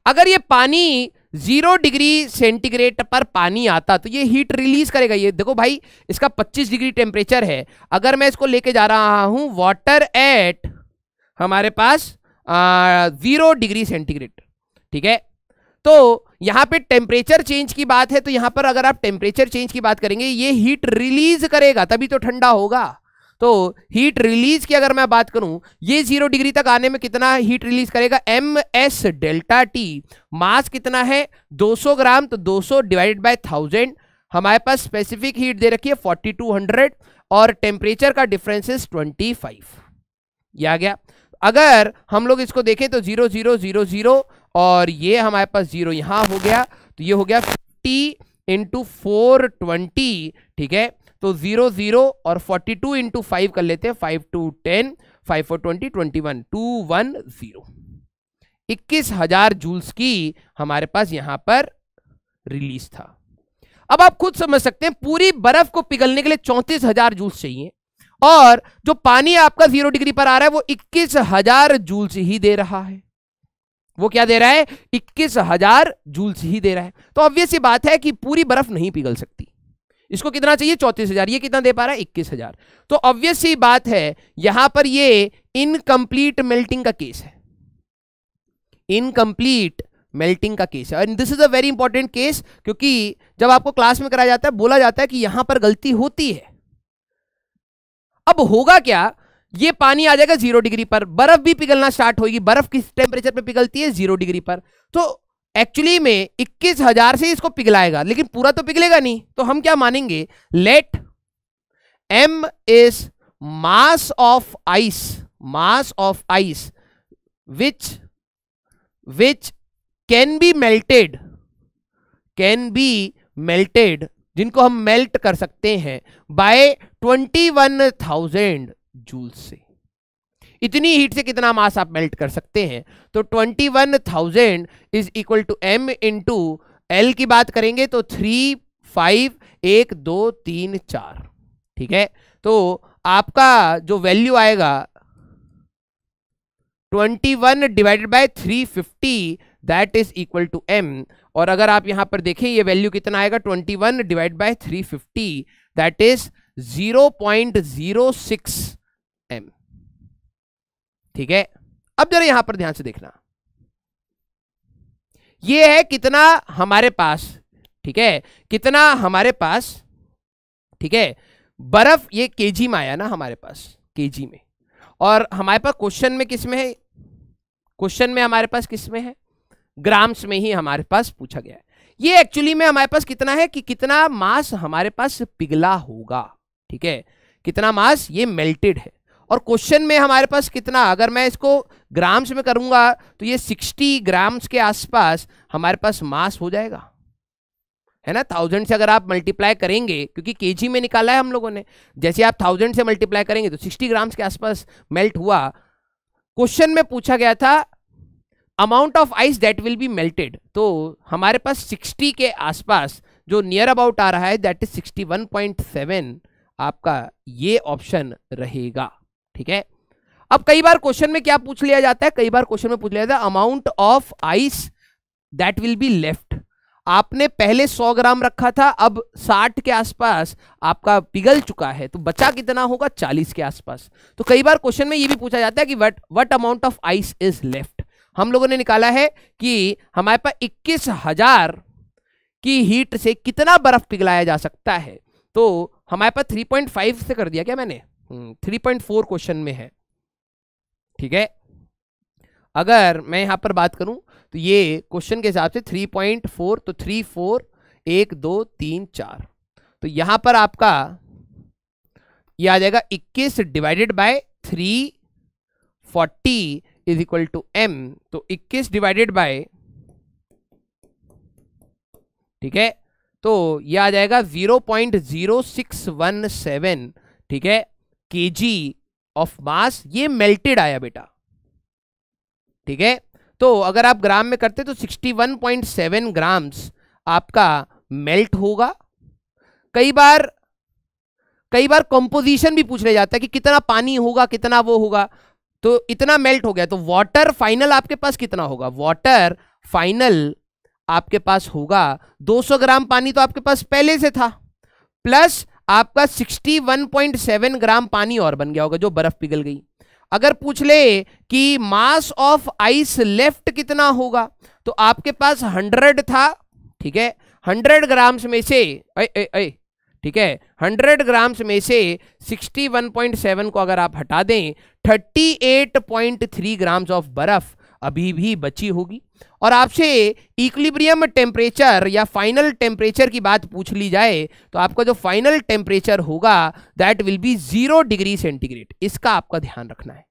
अगर ये पानी 0 डिग्री सेंटीग्रेड पर पानी आता तो ये हीट रिलीज करेगा। ये देखो भाई, इसका 25 डिग्री टेम्परेचर है, अगर मैं इसको लेके जा रहा हूं वाटर एट हमारे पास 0 डिग्री सेंटीग्रेड, ठीक है, तो यहां पे टेम्परेचर चेंज की बात है, तो यहां पर अगर आप टेम्परेचर चेंज की बात करेंगे, ये हीट रिलीज करेगा तभी तो ठंडा होगा। तो हीट रिलीज की अगर मैं बात करूं, ये 0 डिग्री तक आने में कितना हीट रिलीज करेगा, ms डेल्टा टी, मास कितना है 200 ग्राम, तो 200 डिवाइडेड बाय 1000, हमारे पास स्पेसिफिक हीट दे रखी है 4200, और टेम्परेचर का डिफरेंस इज 25, ये आ गया। अगर हम लोग इसको देखें तो 0 0 0 0 और ये हमारे पास 0 यहां हो गया, तो ये हो गया 50 इंटू 420, ठीक है, तो 0 0 और 42 इंटू 5 कर लेते हैं, 5 2 10, 5 4 20, 21 210, 21,000 जूल्स की हमारे पास यहां पर रिलीज था। अब आप खुद समझ सकते हैं, पूरी बर्फ को पिघलने के लिए 34,000 जूल्स चाहिए, और जो पानी आपका 0 डिग्री पर आ रहा है वो 21,000 जूल्स ही दे रहा है। वो क्या दे रहा है, 21,000 जूल्स ही दे रहा है। तो ऑब्वियस सी बात है कि पूरी बर्फ नहीं पिघल सकती, इसको कितना चाहिए 34,000, ये कितना दे पा रहा है 21,000। तो ऑब्वियस सी बात है यहां पर ये इनकंप्लीट मेल्टिंग का केस है, इनकंप्लीट मेल्टिंग का केस है, and this is a very important case, क्योंकि जब आपको क्लास में कराया जाता है बोला जाता है कि यहां पर गलती होती है। अब होगा क्या, ये पानी आ जाएगा 0 डिग्री पर, बर्फ भी पिघलना स्टार्ट होगी। बर्फ किस टेम्परेचर पे पिघलती है, 0 डिग्री पर, तो एक्चुअली में 21,000 से इसको पिघलाएगा, लेकिन पूरा तो पिघलेगा नहीं। तो हम क्या मानेंगे, let m is mass of ice, mass of ice which can be melted, जिनको हम मेल्ट कर सकते हैं बाय 21,000 जूल से। इतनी हीट से कितना मास आप मेल्ट कर सकते हैं, तो 21,000 is equal to m into L की बात करेंगे तो 3 5 1 2 3 4, ठीक है। तो आपका जो वैल्यू आएगा 21 divided by 350, that is equal to m, और अगर आप यहां पर देखें ये वैल्यू कितना आएगा 21 divide by 350, that is 0.06 m, ठीक है। अब जरा यहां पर ध्यान से देखना, ये है कितना हमारे पास, ठीक है, कितना हमारे पास, ठीक है, बर्फ ये केजी में आया ना हमारे पास, केजी में, और हमारे पास क्वेश्चन में किस में है, क्वेश्चन में हमारे पास किस में है, ग्राम्स में ही हमारे पास पूछा गया है। ये एक्चुअली में हमारे पास कितना है कि कितना मास हमारे पास पिघला होगा, ठीक है, कितना मास ये मेल्टेड है, और क्वेश्चन में हमारे पास कितना, अगर मैं इसको ग्राम्स में करूंगा तो ये 60 ग्राम्स के आसपास हमारे पास मास हो जाएगा, है ना। 1000 से अगर आप मल्टीप्लाई करेंगे, क्योंकि केजी में निकाला है हम लोगों ने, जैसे आप 1000 से मल्टीप्लाई करेंगे तो 60 ग्राम्स के आसपास मेल्ट हुआ। क्वेश्चन में पूछा गया था amount of ice that will be melted, तो हमारे पास 60 के आसपास जो नियर अबाउट आ रहा है दैट इज 61.7 आपका ये ऑप्शन रहेगा, ठीक है। अब कई बार क्वेश्चन में क्या पूछ लिया जाता है, कई बार क्वेश्चन में पूछ लिया जाता है amount of ice that will be left. आपने पहले 100 ग्राम रखा था, अब 60 के आसपास आपका पिघल चुका है, तो बचा कितना होगा 40 के आसपास। तो कई बार क्वेश्चन में ये भी पूछा जाता है कि what amount of ice is left. हम लोगों ने निकाला है कि हमारे पास 21,000 की हीट से कितना बर्फ पिघलाया जा सकता है, तो हमारे पास 3.5 से कर दिया क्या मैंने, 3.4 क्वेश्चन में है, ठीक है। अगर मैं यहां पर बात करूं तो ये क्वेश्चन के हिसाब से 3.4, तो 3 4 1 2 3 4, तो यहां पर आपका ये आ जाएगा 21 divided by 340 is equal to m, तो 21 डिवाइडेड बाय, ठीक है, तो ये आ जाएगा 0.0617, ठीक है, kg ऑफ मास, ये मेल्टेड आया बेटा, ठीक है। तो अगर आप ग्राम में करते तो 61.7 ग्राम्स आपका मेल्ट होगा। कई बार कंपोजिशन भी पूछ ले जाता है कि कितना पानी होगा, कितना वो होगा, तो इतना मेल्ट हो गया, तो वाटर फाइनल आपके पास कितना होगा, वाटर फाइनल आपके पास होगा 200 ग्राम पानी तो आपके पास पहले से था, प्लस आपका 61.7 ग्राम पानी और बन गया होगा जो बर्फ पिघल गई। अगर पूछ ले कि मास ऑफ आइस लेफ्ट कितना होगा, तो आपके पास 100 था, ठीक है, 100 ग्राम्स में से ठीक है, 100 ग्राम्स में से 61.7 को अगर आप हटा दें, 38.3 ग्राम्स ऑफ बर्फ अभी भी बची होगी। और आपसे इक्विलिब्रियम टेम्परेचर या फाइनल टेम्परेचर की बात पूछ ली जाए तो आपका जो फाइनल टेम्परेचर होगा that will B 0 degree centigrade, इसका आपका ध्यान रखना है,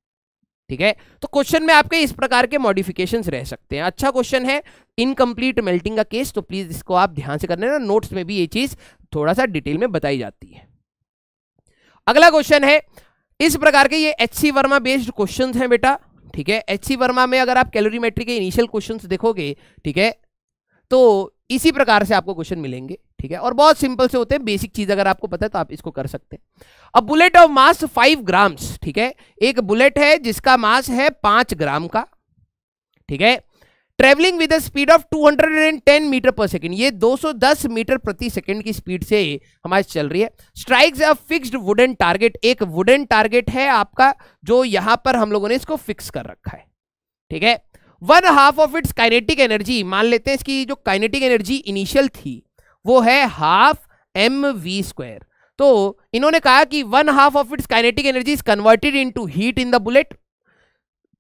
ठीक है। तो क्वेश्चन में आपके इस प्रकार के मॉडिफिकेशंस रह सकते हैं। अच्छा क्वेश्चन है, इनकम्प्लीट मेल्टिंग का केस, तो प्लीज इसको आप ध्यान से करने ना, नोट्स में भी ये चीज थोड़ा सा डिटेल में बताई जाती है। अगला क्वेश्चन है, इस प्रकार के ये एचसी वर्मा बेस्ड क्वेश्चंस हैं बेटा, ठीक है। एचसी वर्मा में अगर आप कैलोरीमेट्री के इनिशियल क्वेश्चंस देखोगे, ठीक है, तो इसी प्रकार से आपको क्वेश्चन मिलेंगे, ठीक है, और बहुत सिंपल से होते हैं, बेसिक चीज अगर आपको पता है तो आप इसको कर सकते हैं। अब बुलेट ऑफ मास 5 ग्राम्स, ठीक है, एक बुलेट है जिसका मास है 5 ग्राम का, ठीक है, travelling with the speed of 210 metre per second, ये 210 मीटर प्रति सेकेंड की स्पीड से हमारी चल रही है। Strikes a fixed wooden target, एक वुडन टारगेट है आपका जो यहां पर हम लोगों ने इसको फिक्स कर रखा है, ठीक है। 1/2 ऑफ इट्स काइनेटिक एनर्जी, मान लेते हैं इसकी जो काइनेटिक एनर्जी इनिशियल थी वो है 1/2 mv², तो इन्होंने कहा कि 1/2 of its kinetic energy is converted into heat in the bullet,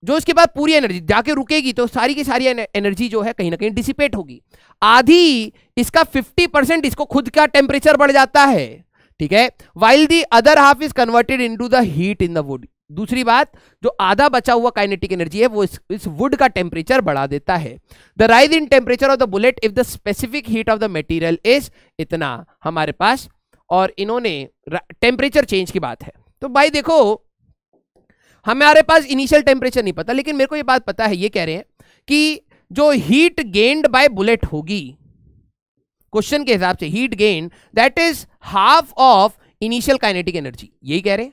जो इसके बाद पूरी एनर्जी जाके रुकेगी तो सारी की सारी एनर्जी जो है कहीं ना कहीं डिसिपेट होगी। आधी इसका 50% इसको खुद का टेम्परेचर बढ़ जाता है, ठीक है, while the other half is converted into the heat in the wood. दूसरी बात, जो आधा बचा हुआ काइनेटिक एनर्जी है वो इस वुड का टेम्परेचर बढ़ा देता है। The rise in temperature of the bullet if the specific heat of the material is इतना हमारे पास, और इन्होंने टेम्परेचर चेंज की बात है। तो भाई देखो, हमारे पास इनिशियल टेम्परेचर नहीं पता, लेकिन मेरे को ये बात पता है, ये कह रहे हैं कि जो हीट गेन्ड बाय बुलेट होगी क्वेश्चन के हिसाब से, heat gain that is 1/2 of initial kinetic energy, यही कह रहे हैं।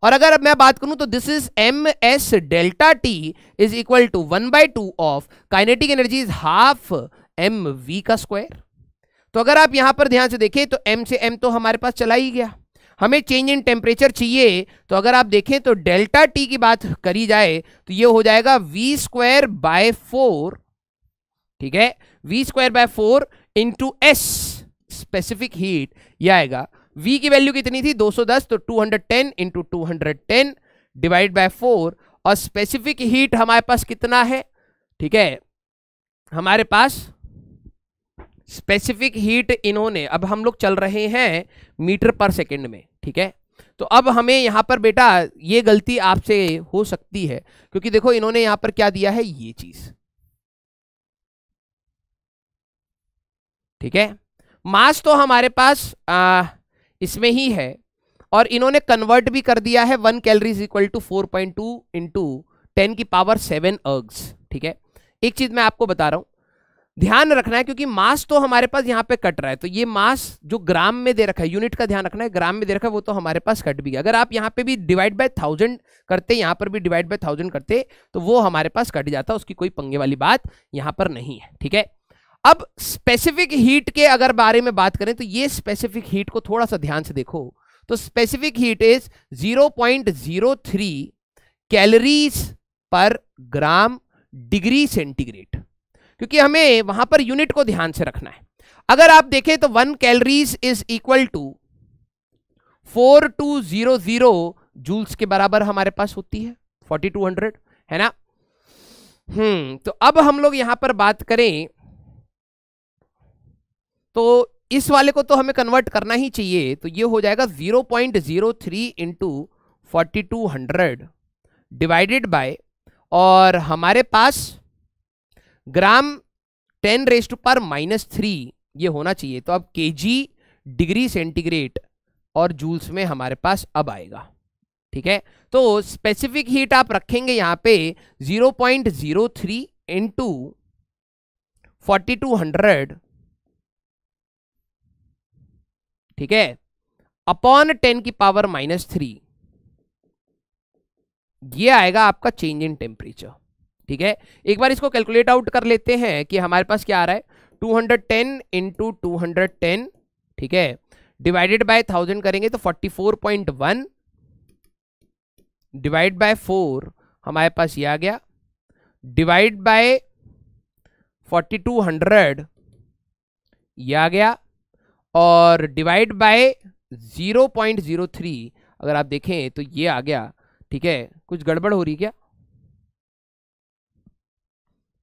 और अगर अब मैं बात करूं तो this is ms delta t is equal to 1/2 of kinetic energy is 1/2 mv का स्क्वायर। तो अगर आप यहां पर ध्यान से देखें तो m से m तो हमारे पास चला ही गया, हमें चेंज इन टेम्परेचर चाहिए, तो अगर आप देखें तो डेल्टा टी की बात करी जाए तो ये हो जाएगा v²/4, ठीक है, v²/4 into S specific heat, ये आएगा v की वैल्यू कितनी थी 210, तो 210 इंटू 210 डिवाइड बाय 4, और स्पेसिफिक हीट हमारे पास कितना है, ठीक है, हमारे पास स्पेसिफिक हीट इन्होंने, अब हम लोग चल रहे हैं मीटर पर सेकंड में, ठीक है, तो अब हमें यहां पर बेटा ये गलती आपसे हो सकती है, क्योंकि देखो इन्होंने यहां पर क्या दिया है, ये चीज, ठीक है, मास तो हमारे पास इसमें ही है, और इन्होंने कन्वर्ट भी कर दिया है 1 calorie is equal to 4.2 into 10⁻7 ergs, ठीक है। एक चीज मैं आपको बता रहा हूं, ध्यान रखना है, क्योंकि मास तो हमारे पास यहां पे कट रहा है, तो ये मास जो ग्राम में दे रखा है, यूनिट का ध्यान रखना है, ग्राम में दे रखा है वो तो हमारे पास कट भी गया। अगर आप यहां पे भी डिवाइड बाय 1000 करते, यहां पर भी डिवाइड बाय 1000 करते, तो वो हमारे पास कट जाता, उसकी कोई पंगे वाली बात यहां पर नहीं है, ठीक है। अब स्पेसिफिक हीट के अगर बारे में बात करें तो ये स्पेसिफिक हीट को थोड़ा सा ध्यान से देखो, तो स्पेसिफिक हीट इज 0.03 कैलोरीज पर ग्राम डिग्री सेंटीग्रेड, क्योंकि हमें वहां पर यूनिट को ध्यान से रखना है। अगर आप देखें तो 1 calories is equal to 4200 joules के बराबर हमारे पास होती है, 4200 है ना। तो अब हम लोग यहां पर बात करें तो इस वाले को तो हमें कन्वर्ट करना ही चाहिए, तो ये हो जाएगा 0.03 इंटू 4200 डिवाइडेड बाय, और हमारे पास ग्राम 10⁻³ ये होना चाहिए। तो अब केजी डिग्री सेंटीग्रेड और जूल्स में हमारे पास अब आएगा। ठीक है, तो स्पेसिफिक हीट आप रखेंगे यहां पे 0.03 इंटू 4200, ठीक है, अपॉन 10⁻³ ये आएगा आपका चेंज इन टेम्परेचर। ठीक है, एक बार इसको कैलकुलेट आउट कर लेते हैं कि हमारे पास क्या आ रहा है, 210 इंटू 210, ठीक है, डिवाइडेड बाय 1000 करेंगे तो 44.1 डिवाइड बाय 4 हमारे पास ये आ गया, डिवाइड बाय 4200 ये आ गया, और डिवाइड बाय 0.03 अगर आप देखें तो ये आ गया। ठीक है, कुछ गड़बड़ हो रही क्या,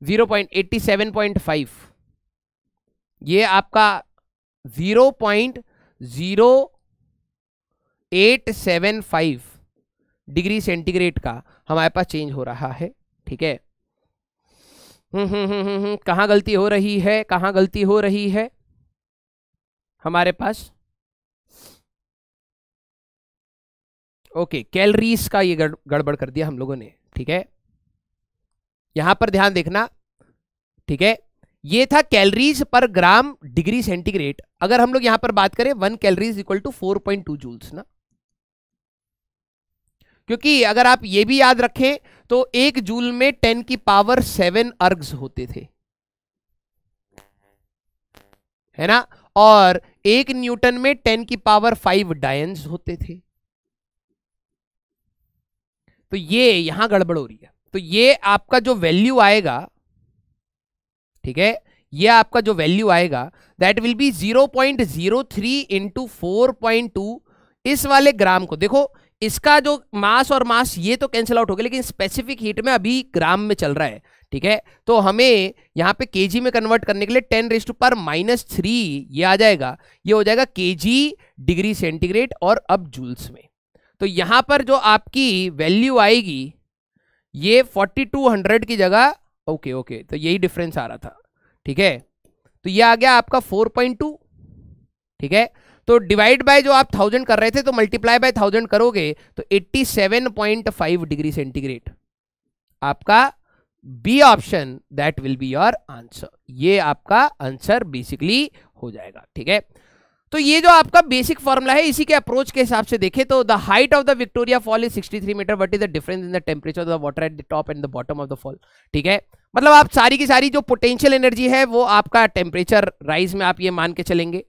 0.87.5 ये आपका 0.0875 डिग्री सेंटीग्रेड का हमारे पास चेंज हो रहा है। ठीक है, कहां गलती हो रही है, कहां गलती हो रही है हमारे पास, ओके, कैलोरीज का ये गड़बड़ कर दिया हम लोगों ने। ठीक है, यहां पर ध्यान देखना। ठीक है, ये था कैलोरीज पर ग्राम डिग्री सेंटीग्रेड। अगर हम लोग यहां पर बात करें 1 कैलोरीज इक्वल टू 4.2 जूल्स ना, क्योंकि अगर आप ये भी याद रखें तो 1 जूल में 10⁻7 अर्ग्स होते थे, है ना, और 1 न्यूटन में 10⁵ डायन्स होते थे। तो ये यहां गड़बड़ हो रही है। तो ये आपका जो वैल्यू आएगा, ठीक है, ये आपका जो वैल्यू आएगा दैट विल बी 0.03 इंटू 4.2। इस वाले ग्राम को देखो, इसका जो मास और मास ये तो कैंसिल आउट हो गया, लेकिन स्पेसिफिक हीट में अभी ग्राम में चल रहा है। ठीक है, तो हमें यहां पे केजी में कन्वर्ट करने के लिए 10⁻³ ये आ जाएगा, ये हो जाएगा केजी डिग्री सेंटीग्रेड और अब जूल्स में। तो यहां पर जो आपकी वैल्यू आएगी ये 4200 की जगह, ओके, तो यही डिफरेंस आ रहा था। ठीक है, तो ये आ गया आपका 4.2। ठीक है, तो डिवाइड बाय जो आप 1000 कर रहे थे तो मल्टीप्लाई बाय 1000 करोगे तो 87.5 डिग्री सेंटीग्रेड आपका B option, that will be your answer. ये आपका आंसर बेसिकली हो जाएगा। ठीक है, तो ये जो आपका बेसिक फॉर्मूला है, इसी के अप्रोच के हिसाब से देखें तो the height of the Victoria fall is 63 metre, what is the difference in the temperature of the water at the top and the bottom of the fall. ठीक है, मतलब आप सारी की सारी जो पोटेंशियल एनर्जी है वो आपका टेम्परेचर राइज में आप ये मान के चलेंगे।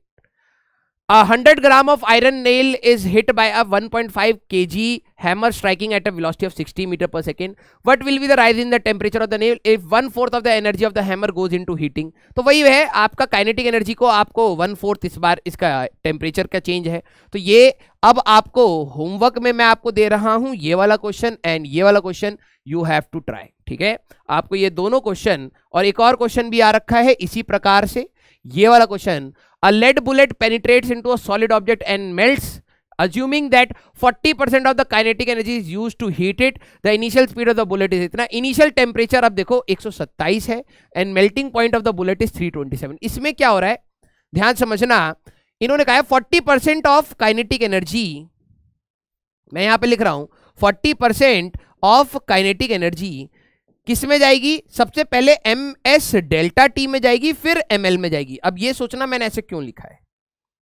100 ग्राम of iron nail is hit by a 1.5 kg hammer striking at a velocity of 60 meter per second. What will be the rise in the temperature of the nail if 1/4 of the energy of the hammer goes into heating? तो वही है आपका काइनेटिक एनर्जी को आपको 1/4 इस बार इसका टेम्परेचर का चेंज है। तो ये अब आपको होमवर्क में मैं आपको दे रहा हूं ये वाला क्वेश्चन एंड ये वाला question, you have to try. ठीक है, आपको ये दोनों क्वेश्चन और एक और क्वेश्चन भी आ रखा है इसी प्रकार से, ये वाला question, a lead bullet penetrates into a solid object and melts, assuming that 40% of the kinetic energy is used to heat it, the initial speed of the bullet is इतना, initial temperature अब देखो 127 है and melting point of the bullet is 327। इसमें क्या हो रहा है ध्यान समझना, इन्होंने कहा है 40% ऑफ काइनेटिक एनर्जी, मैं यहां पे लिख रहा हूं 40% ऑफ काइनेटिक एनर्जी किस में जाएगी, सबसे पहले ms डेल्टा टी में जाएगी, फिर ml में जाएगी। अब ये सोचना मैंने ऐसे क्यों लिखा है,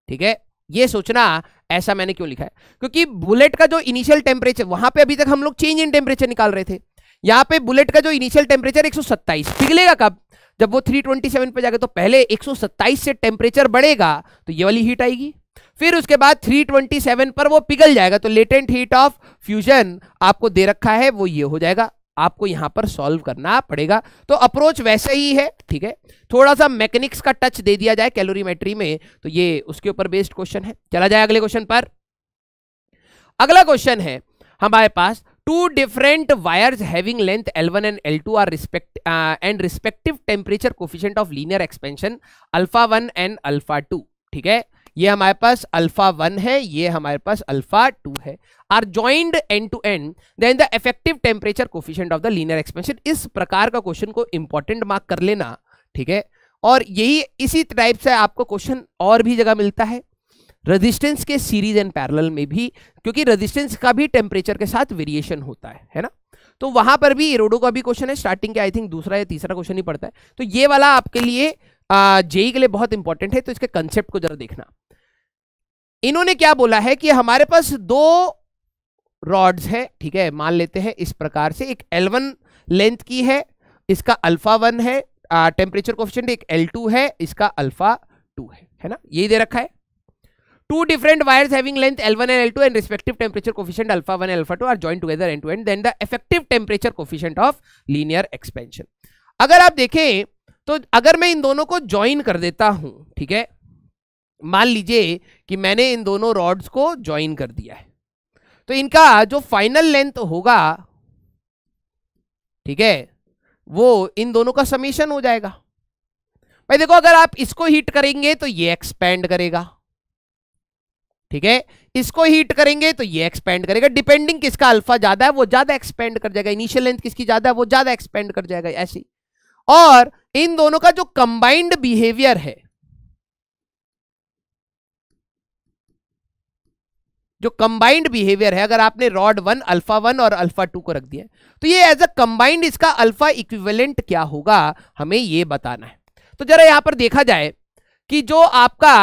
ठीक है, ये सोचना ऐसा मैंने क्यों लिखा है, क्योंकि बुलेट का जो इनिशियल टेम्परेचर, वहां पे अभी तक हम लोग चेंज इन टेम्परेचर निकाल रहे थे, यहाँ पे बुलेट का जो इनिशियल टेम्परेचर 127 पिघलेगा कब, जब वो 327 पे जाएगा, तो पहले 127 से टेम्परेचर बढ़ेगा तो ये वाली हीट आएगी, फिर उसके बाद 327 पर वो पिघल जाएगा, तो लेटेंट हीट ऑफ फ्यूजन आपको दे रखा है वो ये हो जाएगा, आपको यहां पर सॉल्व करना पड़ेगा। तो अप्रोच वैसे ही है, ठीक है, थोड़ा सा मैकेनिक्स का टच दे दिया जाए कैलोरीमेट्री में, तो ये उसके ऊपर बेस्ड क्वेश्चन है। चला जाए अगले क्वेश्चन पर। अगला क्वेश्चन है हमारे पास Two different wires having length L1 and L2 are respective temperature coefficient of linear expansion alpha 1 and alpha 2. ठीक है, ये हमारे पास अल्फा 1 है, ये हमारे पास अल्फा 2 है, are joined end to end, then the effective temperature coefficient of the linear expansion. इस प्रकार का क्वेश्चन को इंपॉर्टेंट मार्क कर लेना. ठीक है, और यही इसी टाइप से आपको क्वेश्चन और भी जगह मिलता है, रेजिस्टेंस के सीरीज एंड पैरेलल में भी, क्योंकि रेजिस्टेंस का भी टेम्परेचर के साथ वेरिएशन होता है ना. तो वहां पर भी इरोडो का भी क्वेश्चन है, स्टार्टिंग के आई थिंक दूसरा या तीसरा क्वेश्चन ही पड़ता है. तो ये वाला आपके लिए जेई के लिए बहुत इंपॉर्टेंट है. तो इसके कंसेप्ट को जरा देखना. इन्होंने क्या बोला है कि हमारे पास दो रॉड्स है. ठीक है, मान लेते हैं इस प्रकार से, एक L1 लेंथ की है, इसका अल्फा 1 है टेम्परेचर कोफिशिएंट, एक L2 है, इसका अल्फा 2 है ना, यही दे रखा है. Two different wires having length L1 and L2 and respective temperature coefficient alpha 1 and alpha 2 are joined together end to end, then the effective temperature coefficient of linear expansion. अगर आप देखें तो अगर मैं इन दोनों को ज्वाइन कर देता हूं, ठीक है, मान लीजिए कि मैंने इन दोनों रॉड्स को ज्वाइन कर दिया है, तो इनका जो फाइनल लेंथ होगा, ठीक है, वो इन दोनों का समेशन हो जाएगा. भाई देखो, अगर आप इसको हीट करेंगे तो ये एक्सपेंड करेगा. ठीक है, इसको हीट करेंगे तो ये एक्सपेंड करेगा, डिपेंडिंग किसका अल्फा ज्यादा है वो ज्यादा एक्सपेंड कर जाएगा, इनिशियल लेंथ किसकी ज्यादा है वो ज्यादा एक्सपेंड कर जाएगा, ऐसे. और इन दोनों का जो कंबाइंड बिहेवियर है, जो कंबाइंड बिहेवियर है, अगर आपने रॉड 1 अल्फा 1 और अल्फा 2 को रख दिया तो ये एज अ कंबाइंड इसका अल्फा इक्विवेलेंट क्या होगा, हमें ये बताना है. तो जरा यहां पर देखा जाए कि जो आपका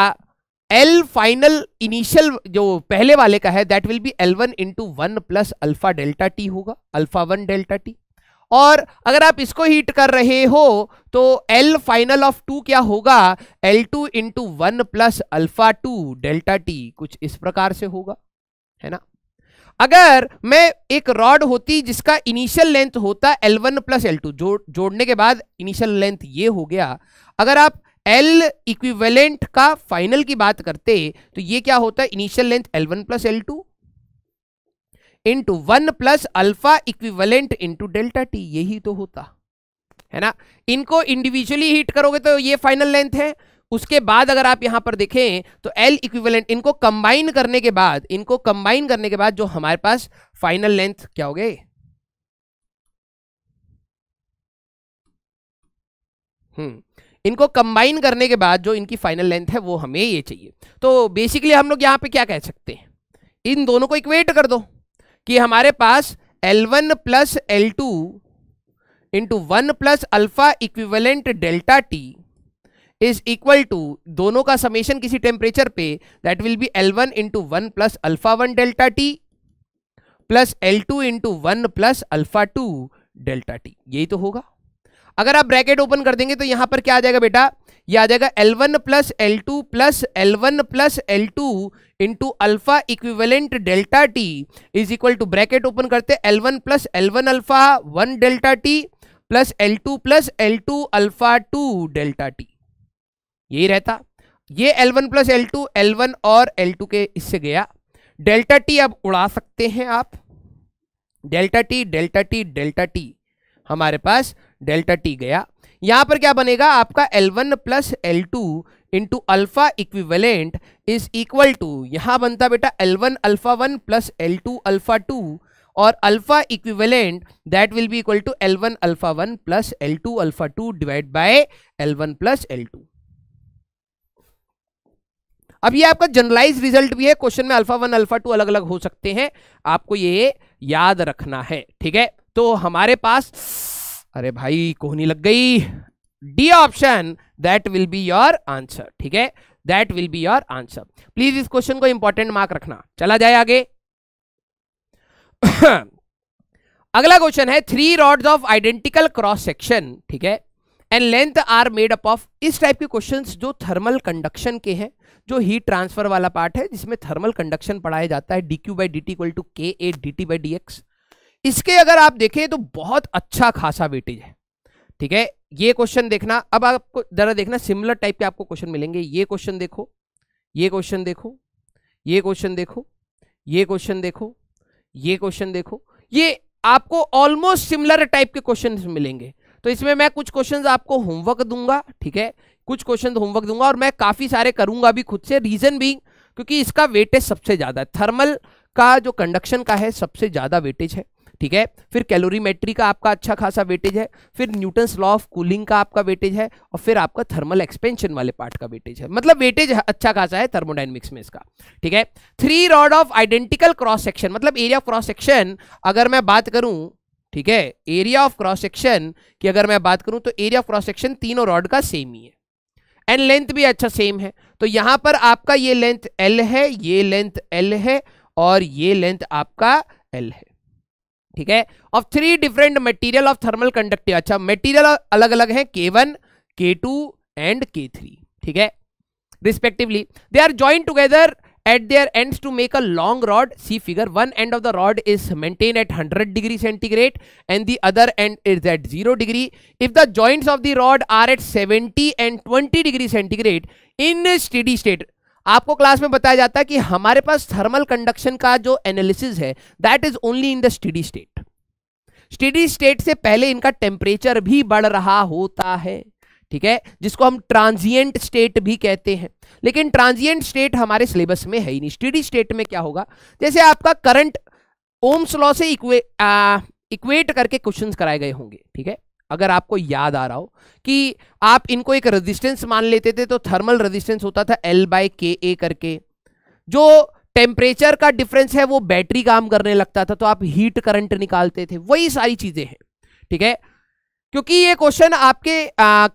L फाइनल इनिशियल जो पहले वाले का है, that will be L1 into 1 plus alpha delta T होगा, अल्फा 1 डेल्टा टी. और अगर आप इसको हीट कर रहे हो तो L फाइनल ऑफ 2 क्या होगा, L2 into 1 plus alpha 2 delta T, कुछ इस प्रकार से होगा, है ना. अगर मैं एक रॉड होती जिसका इनिशियल लेंथ होता L1 प्लस L2, जोड़ने के बाद इनिशियल लेंथ ये हो गया, अगर आप L इक्विवेलेंट का फाइनल की बात करते तो ये क्या होता है, initial length L1 plus L2 into 1 plus alpha equivalent into delta T, यही तो होता है ना. इनको इंडिविजुअली हीट करोगे तो ये फाइनल लेंथ है. उसके बाद अगर आप यहां पर देखें तो L इक्विवेलेंट, इनको कंबाइन करने के बाद जो हमारे पास फाइनल लेंथ क्या हो गए, इनको कंबाइन करने के बाद जो इनकी फाइनल लेंथ है वो हमें ये चाहिए. तो बेसिकली हम लोग यहां पे क्या कह सकते हैं, इन दोनों को इक्वेट कर दो कि हमारे पास L1 plus L2 into 1 plus alpha equivalent delta T is equal to, दोनों का समेशन किसी टेम्परेचर पे, that will be L1 into 1 plus alpha 1 delta T plus L2 into 1 plus alpha 2 delta T, यही तो होगा. अगर आप ब्रैकेट ओपन कर देंगे तो यहां पर क्या आ जाएगा बेटा, ये आ जाएगा L1 plus L2 plus L1 plus L2 into alpha equivalent delta T is equal to, bracket open करते L1 plus L1 alpha 1 delta T plus L2 alpha 2 delta T, यही रहता. ये L1 प्लस L2, L1 और L2 के इससे गया, डेल्टा टी अब उड़ा सकते हैं आप, डेल्टा टी हमारे पास डेल्टा टी गया. यहां पर क्या बनेगा आपका L1 plus L2 into alpha equivalent is equal to, यहां बनता बेटा L1 alpha 1 plus L2 alpha 2 और alpha equivalent that will be equal to L1 alpha 1 plus L2 alpha 2 divide by L1 plus L2. अब ये आपका जनरलाइज रिजल्ट भी है, क्वेश्चन में अल्फा 1 अल्फा 2 अलग अलग हो सकते हैं, आपको ये याद रखना है. ठीक है, तो हमारे पास, अरे भाई कोहनी लग गई, D option that will be your answer. ठीक है, that will be your answer. Please इस क्वेश्चन को इंपॉर्टेंट मार्क रखना. चला जाए आगे. अगला क्वेश्चन है, 3 rods of identical cross section, ठीक है, and length are made up of. इस टाइप के क्वेश्चंस जो थर्मल कंडक्शन के हैं, जो हीट ट्रांसफर वाला पार्ट है जिसमें थर्मल कंडक्शन पढ़ाया जाता है, dq by dt equal to K8 dt by dx, इसके अगर आप देखें तो बहुत अच्छा खासा वेटेज है. ठीक है, ये क्वेश्चन देखना. अब आपको जरा देखना, सिमिलर टाइप के आपको क्वेश्चन मिलेंगे. ये क्वेश्चन देखो, ये क्वेश्चन देखो, ये क्वेश्चन देखो, ये क्वेश्चन देखो, ये क्वेश्चन देखो, ये आपको ऑलमोस्ट सिमिलर टाइप के क्वेश्चन मिलेंगे। तो इसमें मैं कुछ क्वेश्चंस आपको होमवर्क दूंगा, ठीक है, कुछ क्वेश्चन होमवर्क दूंगा और मैं काफी सारे करूंगा भी खुद से। रीजन भी क्योंकि इसका वेटेज सबसे ज्यादा है, थर्मल का जो कंडक्शन का है सबसे ज्यादा वेटेज है, ठीक है। फिर कैलोरीमेट्री का आपका अच्छा खासा वेटेज है, फिर न्यूटन्स लॉ ऑफ कूलिंग का आपका वेटेज है, और फिर आपका थर्मल एक्सपेंशन वाले पार्ट का वेटेज है। मतलब वेटेज अच्छा खासा है थर्मोडायनेमिक्स में इसका, ठीक है। 3 rod of identical cross section, मतलब एरिया ऑफ क्रॉस सेक्शन अगर मैं बात करूं, ठीक है, एरिया ऑफ क्रॉस सेक्शन की अगर मैं बात करूं तो एरिया ऑफ क्रॉस सेक्शन तीनों रॉड का सेम ही है, एंड लेंथ भी अच्छा सेम है। तो यहां पर आपका ये लेंथ L है, ये लेंथ L है, और ये लेंथ आपका L है, ठीक है। Of 3 different material of thermal conductive, अच्छा मटेरियल अलग अलग है, K1, K2 एंड K3, ठीक है, respectively. They are joined together at their ends to make a long rod. See figure, one end of the rod is maintained at 100 degree centigrade and the other end is at 0 degree. If the joints of the rod are at 70 and 20 degree centigrade in steady state, आपको क्लास में बताया जाता है कि हमारे पास थर्मल कंडक्शन का जो एनालिसिस है that is only in the steady state. Steady state से पहले इनका टेम्परेचर भी बढ़ रहा होता है, ठीक है, जिसको हम ट्रांजिएंट स्टेट भी कहते हैं। लेकिन ट्रांजिएंट स्टेट हमारे सिलेबस में है ही नहीं। स्टेडी स्टेट में क्या होगा, जैसे आपका करंट ओम्स लॉ से इक्वेट करके क्वेश्चंस कराए गए होंगे, ठीक है। अगर आपको याद आ रहा हो कि आप इनको एक रेजिस्टेंस मान लेते थे, तो थर्मल रेजिस्टेंस होता था L/Ka करके, जो टेम्परेचर का डिफरेंस है वो बैटरी काम करने लगता था, तो आप हीट करंट निकालते थे। वही सारी चीजें हैं, ठीक है। क्योंकि ये क्वेश्चन आपके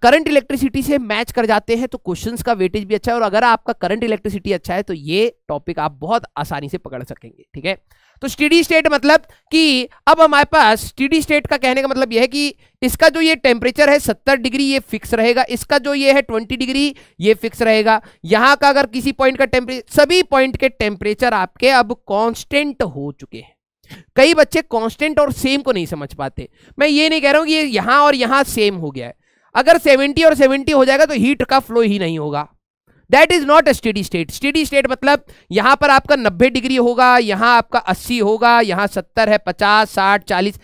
करंट इलेक्ट्रिसिटी से मैच कर जाते हैं, तो क्वेश्चंस का वेटेज भी अच्छा है, और अगर आपका करंट इलेक्ट्रिसिटी अच्छा है तो ये टॉपिक आप बहुत आसानी से पकड़ सकेंगे, ठीक है। तो स्टेडी स्टेट मतलब कि अब हमारे पास स्टेडी स्टेट का कहने का मतलब यह है कि इसका जो ये टेम्परेचर है 70 डिग्री ये फिक्स रहेगा, इसका जो ये है 20 डिग्री ये फिक्स रहेगा, यहाँ का अगर किसी पॉइंट का टेम्परेचर, सभी पॉइंट के टेम्परेचर आपके अब कांस्टेंट हो चुके हैं। कई बच्चे कांस्टेंट और सेम को नहीं समझ पाते। मैं ये नहीं कह रहा हूं कि ये यहां और यहां सेम हो गया है, अगर 70 और 70 हो जाएगा तो हीट का फ्लो ही नहीं होगा। That is not a steady state. Steady state मतलब यहां पर आपका 90 डिग्री होगा, यहां आपका 80 होगा, यहां 70 है, 50, 60, 40,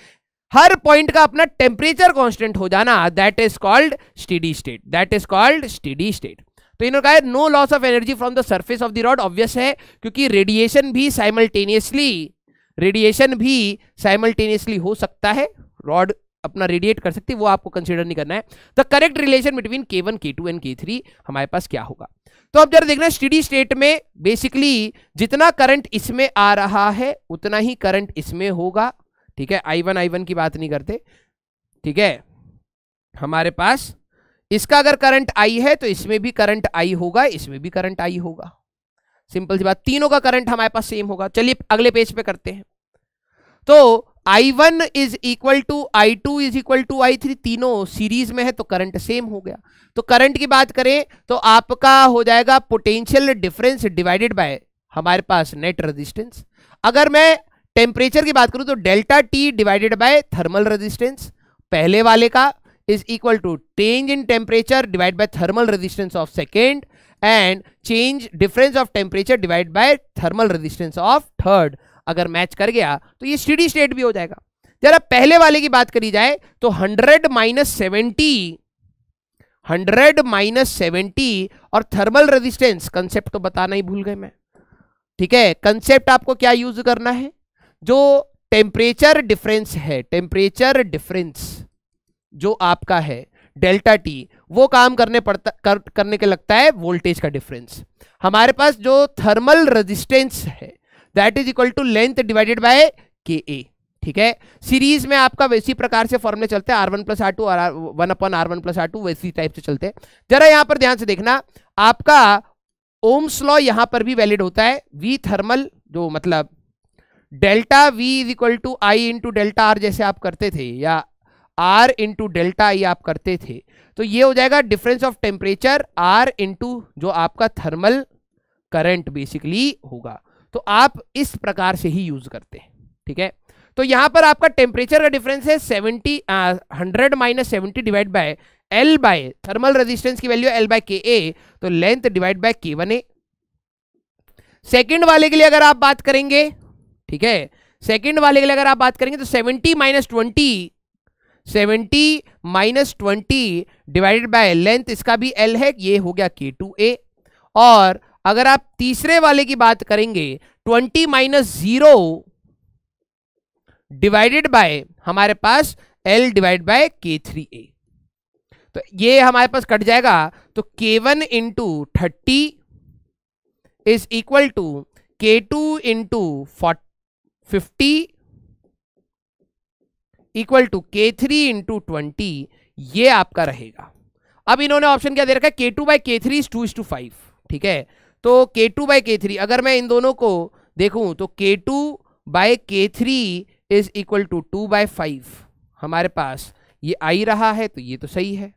हर पॉइंट का अपना टेम्परेचर कांस्टेंट हो जाना, that is called steady state, that is called steady state. तो इन्होंने कहा no loss of energy from the surface of the rod. Obvious है, क्योंकि रेडिएशन भी साइमल्टेनियसली हो सकता है, रॉड अपना रेडिएट कर सकती है, वो आपको कंसीडर नहीं करना है। The correct relation between K1, K2 and K3 हमारे पास क्या होगा। तो अब जरा देखना, स्टेडी स्टेट में बेसिकली जितना करंट इसमें आ रहा है उतना ही करंट इसमें होगा, ठीक है। I1 की बात नहीं करते, ठीक है। हमारे पास इसका अगर करंट I है तो इसमें भी करंट I होगा, इसमें भी करंट I होगा, सिंपल सी बात, तीनों का करंट हमारे पास सेम होगा। चलिए अगले पेज पे करते हैं। तो I1 is equal to I2 is equal to I3, तीनों सीरीज में है तो करंट सेम हो गया। तो करंट की बात करें तो आपका हो जाएगा पोटेंशियल डिफरेंस डिवाइडेड बाय हमारे पास नेट रेजिस्टेंस। अगर मैं टेम्परेचर की बात करूं तो delta T divided by thermal resistance, पहले वाले का is equal to change in temperature divide by thermal resistance of second, and change difference of temperature divide by thermal resistance of third. अगर मैच कर गया तो ये स्टेडी स्टेट भी हो जाएगा। जरा पहले वाले की बात करी जाए तो 100 माइनस 70 और थर्मल रेजिस्टेंस, कंसेप्ट तो बताना ही भूल गए मैं, ठीक है। कंसेप्ट आपको क्या यूज करना है, जो टेम्परेचर डिफरेंस है, टेम्परेचर डिफरेंस जो आपका है डेल्टा T, वो काम करने के लगता है वोल्टेज का डिफरेंस। हमारे पास जो थर्मल रेजिस्टेंस है that is equal to length divided by Ka, ठीक है। सीरीज में आपका वैसी प्रकार से फॉर्मूले चलते हैं, R1 + R2 और 1/R1 + R2, वैसी टाइप से चलते हैं। जरा यहां पर ध्यान से देखना, आपका ओम्स लॉ यहां पर भी वैलिड होता है। V थर्मल जो मतलब delta V is equal to I into delta R जैसे आप करते थे, या R इंटू डेल्टा I आप करते थे, तो ये हो जाएगा difference of temperature R into जो आपका थर्मल करंट बेसिकली होगा। तो आप इस प्रकार से ही यूज करते हैं, ठीक है। तो यहां पर आपका टेम्परेचर का डिफरेंस है 100 minus 70 divide by L by thermal resistance की वैल्यू L/Ka, तो length divide by K1A। Second वाले के लिए अगर आप बात करेंगे, ठीक है, सेकंड वाले के लिए अगर आप बात करेंगे तो 70 माइनस 20 डिवाइडेड बाय लेंथ, इसका भी L है, ये हो गया K2A। और अगर आप तीसरे वाले की बात करेंगे 20 माइनस 0 डिवाइडेड बाय हमारे पास L डिवाइड बाय K3A, तो ये हमारे पास कट जाएगा। तो K1 into 30 is equal to K2 into 50 equal to K3 into 20, ये आपका रहेगा। अब इन्होंने ऑप्शन क्या दे रखा है, K2 बाई K3 इज 2:5, ठीक है। तो K2 बाई K3 अगर मैं इन दोनों को देखूं तो K2 by K3 is equal to 2/5, हमारे पास ये आई रहा है, तो ये तो सही है,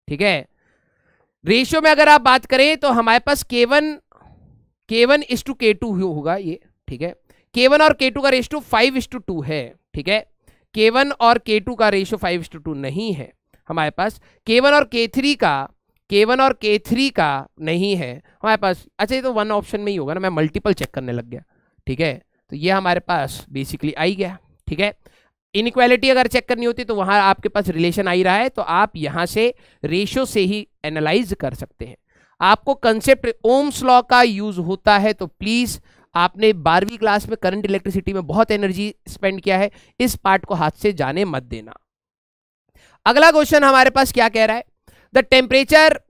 ठीक है। रेशियो में अगर आप बात करें तो हमारे पास K1 इज टू K2 होगा ये, ठीक है। K1 और K2 का रेशियो 5:2 है, ठीक है। K1 और K2 का रेशियो 5:2 नहीं है हमारे पास। K1 और K3 का नहीं है हमारे पास। अच्छा, ये तो वन ऑप्शन में ही होगा ना, मैं मल्टीपल चेक करने लग गया, ठीक है। तो ये हमारे पास बेसिकली आई गया, ठीक है। इनइक्वालिटी अगर चेक करनी होती तो वहां आपके पास रिलेशन आ ही रहा है, तो आप यहां से रेशियो से ही एनालाइज कर सकते हैं। आपको कंसेप्ट ओम्स लॉ का यूज होता है, तो प्लीज आपने 12वीं क्लास में करंट इलेक्ट्रिसिटी में बहुत एनर्जी स्पेंड किया है, इस पार्ट को हाथ से जाने मत देना। अगला क्वेश्चन हमारे पास क्या कह रहा है, द टेम्परेचर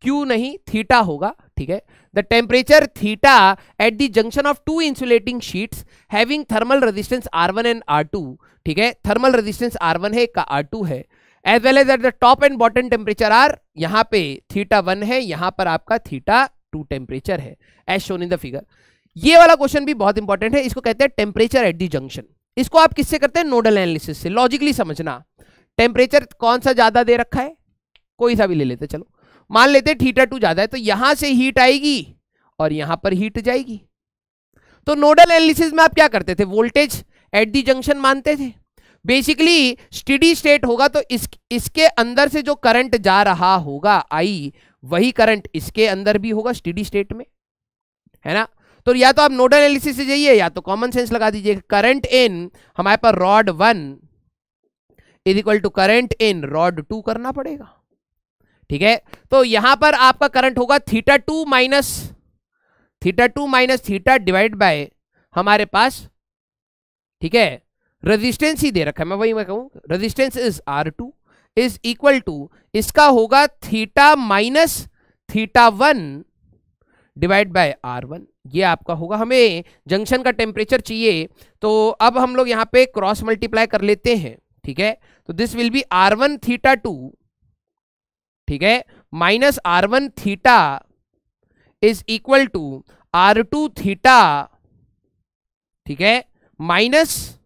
Q नहीं थीटा होगा, ठीक है। The temperature theta at the junction of two insulating sheets having thermal resistance R1 and R2, ठीक है। थर्मल रेजिस्टेंस R1 है, का R2 है, as well as at the top and bottom temperature are, यहाँ पे θ1 है, यहाँ पर आपका θ2 टेम्परेचर है, as shown in the figure. ये वाला क्वेश्चन भी बहुत इंपॉर्टेंट है, इसको कहते हैं टेम्परेचर एट द जंक्शन। इसको आप किससे करते हैं, नोडल एनालिसिस से। लॉजिकली समझना, टेम्परेचर कौन सा ज्यादा दे रखा है, कोई सा भी ले लेते, चलो मान लेते θ2 ज्यादा है, तो यहां से हीट आएगी और यहां पर हीट जाएगी। तो नोडल एनालिसिस में आप क्या करते थे, वोल्टेज एट दी जंक्शन मानते थे। बेसिकली स्टेडी स्टेट होगा तो इसके अंदर से जो करंट जा रहा होगा आई, वही करंट इसके अंदर भी होगा स्टेडी स्टेट में, है ना। तो या तो आप नोडल एनालिसिस से जाइए या तो कॉमन सेंस लगा दीजिए। करंट इन हमारे पास rod 1 is equal to current in rod 2 करना पड़ेगा, ठीक है। तो यहां पर आपका करंट होगा θ2 माइनस θ डिवाइड बाय हमारे पास, ठीक है, रेजिस्टेंस ही दे रखा है, मैं कहूं resistance is R2 is equal to इसका होगा θ माइनस θ1 डिवाइड बाय R1। ये आपका होगा, हमें जंक्शन का टेम्परेचर चाहिए, तो अब हम लोग यहां पे क्रॉस मल्टीप्लाई कर लेते हैं, ठीक है। तो दिस विल बी R1 θ2, ठीक है, minus R1 θ is equal to R2 θ, ठीक है, माइनस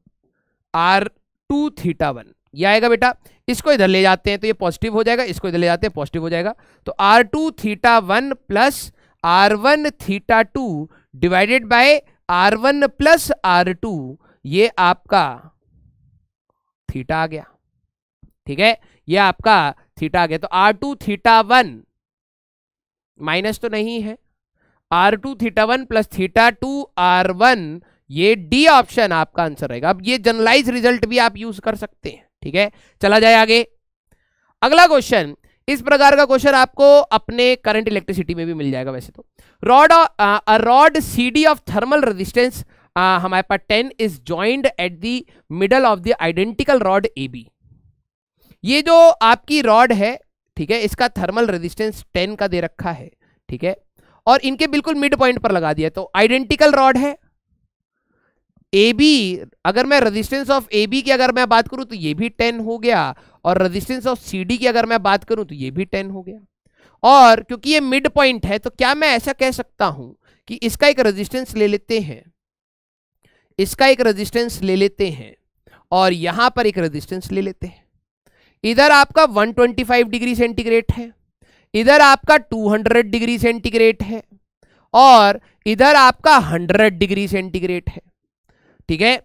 R2 θ1। ये आएगा बेटा, इसको इधर ले जाते हैं तो ये पॉजिटिव हो जाएगा, इसको इधर ले जाते हैं पॉजिटिव हो जाएगा। तो R2 θ1 plus R1 θ2 divided bye R1 plus R2, ये आपका थीटा आ गया, ठीक है, ये आपका थीटा आ गया। तो R2 θ1 माइनस तो नहीं है, R2 θ1 प्लस θ2 R1, ये डी ऑप्शन आपका आंसर रहेगा। अब ये जनरलाइज रिजल्ट भी आप यूज कर सकते हैं, ठीक है। चला जाए आगे। अगला क्वेश्चन, इस प्रकार का क्वेश्चन आपको अपने करंट इलेक्ट्रिसिटी में भी मिल जाएगा वैसे तो। Rod CD of thermal resistance हमारे पास 10 is joined at the middle of the identical rod AB। ये जो आपकी रॉड है, ठीक है, इसका थर्मल रेजिस्टेंस 10 का दे रखा है, ठीक है, और इनके बिल्कुल मिड पॉइंट पर लगा दिया। तो आइडेंटिकल रॉड है AB, अगर मैं रेजिस्टेंस ऑफ AB की अगर मैं बात करूं तो ये भी 10 हो गया, और रेजिस्टेंस ऑफ CD की अगर मैं बात करूं तो ये भी 10 हो गया। और क्योंकि ये मिड पॉइंट है तो क्या मैं ऐसा कह सकता हूं कि इसका एक रेजिस्टेंस ले लेते हैं, इसका एक रेजिस्टेंस ले लेते हैं, और यहां पर एक रेजिस्टेंस ले लेते हैं। इधर आपका 125 डिग्री सेंटीग्रेड है, इधर आपका 200 डिग्री सेंटीग्रेड है, और इधर आपका 100 डिग्री सेंटीग्रेड है, ठीक है।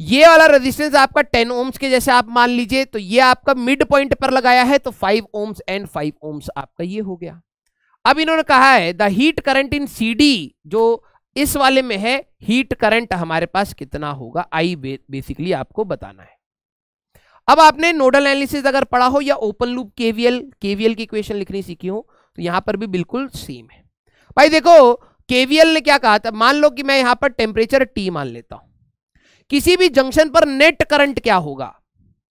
ये वाला रेजिस्टेंस आपका 10 ओम्स के जैसे आप मान लीजिए, तो ये आपका मिड पॉइंट पर लगाया है, तो 5 ओम्स एंड 5 ओम्स आपका ये हो गया। अब इन्होंने कहा है the heat current in CD, जो इस वाले में है हीट करंट हमारे पास कितना होगा, आई बेसिकली आपको बताना है। अब आपने नोडल एनालिसिस अगर पढ़ा हो या ओपन लूप केवीएल की इक्वेशन लिखनी सीखी हो तो यहां पर भी बिल्कुल सेम है। भाई देखो केवीएल ने क्या कहा था, मान लो कि मैं यहां पर टेम्परेचर टी मान लेता हूं, किसी भी जंक्शन पर नेट करंट क्या होगा,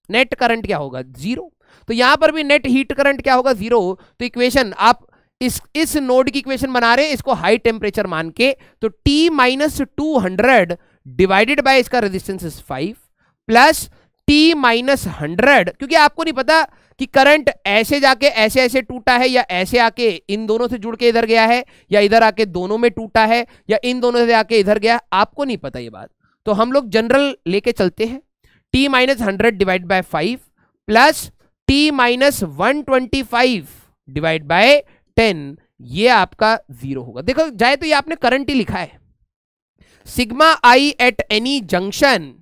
नेट करंट क्या होगा, जीरो। तो यहां पर भी नेट हीट करंट क्या होगा, जीरो। तो इक्वेशन आप इस नोड की इक्वेशन बना रहे हैं, इसको हाई टेम्परेचर मान के, तो T माइनस 200 डिवाइडेड बाय इसका resistance is 5 plus T minus 100, क्योंकि आपको नहीं पता कि करंट ऐसे जाके ऐसे ऐसे टूटा है या ऐसे आके इन दोनों से जुड़ के इधर गया है या इधर आके दोनों में टूटा है या इन दोनों से आके इधर गया, आपको नहीं पता ये बात। तो हम लोग जनरल लेके चलते हैं, T minus 100 divide by 5 plus T minus 125 divide by 10, ये आपका 0 होगा। देखो जाए तो ये आपने करंट ही लिखा है, sigma I at any junction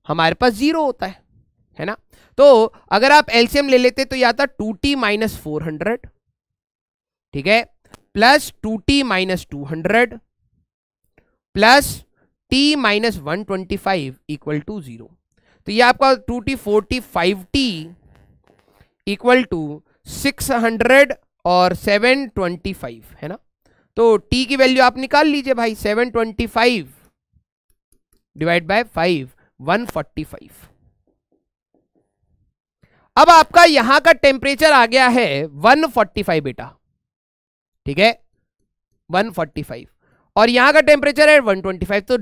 हमारे पास 0 होता है ना। तो अगर आप एलसीएम ले लेते तो यह आता 2T माइनस 400, ठीक है, plus 2T minus 200 plus T minus 125 equal to 0। तो ये आपका 2T 45T इक्वल टू 600 और 725 है ना। तो T की वैल्यू आप निकाल लीजिए भाई, 725 डिवाइड बाय 5 145। अब आपका यहां का टेम्परेचर आ गया है 145 बेटा, ठीक है 145, और यहां का टेम्परेचर है 125। तो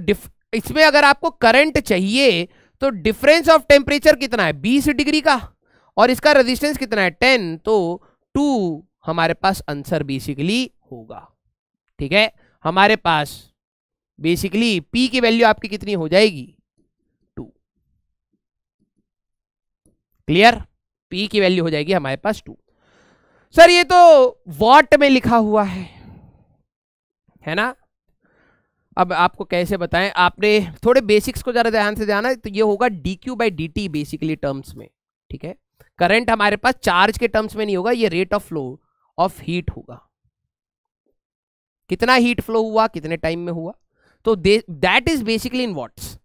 इसमें अगर आपको करंट चाहिए तो डिफरेंस ऑफ टेम्परेचर कितना है, 20 डिग्री का, और इसका रेजिस्टेंस कितना है 10, तो 2 हमारे पास आंसर बेसिकली होगा। ठीक है, हमारे पास बेसिकली P की वैल्यू आपकी कितनी हो जाएगी, 2। क्लियर, P की वैल्यू हो जाएगी हमारे पास 2। सर ये तो वॉट में लिखा हुआ है ना। अब आपको कैसे बताएं, आपने थोड़े बेसिक्स को जरा ध्यान से जाना, तो ये होगा dq by dt basically terms में। ठीक है, करंट हमारे पास चार्ज के टर्म्स में नहीं होगा, ये rate of flow of heat होगा, कितना हीट फ्लो हुआ, कितने टाइम में हुआ, तो that is basically in watts.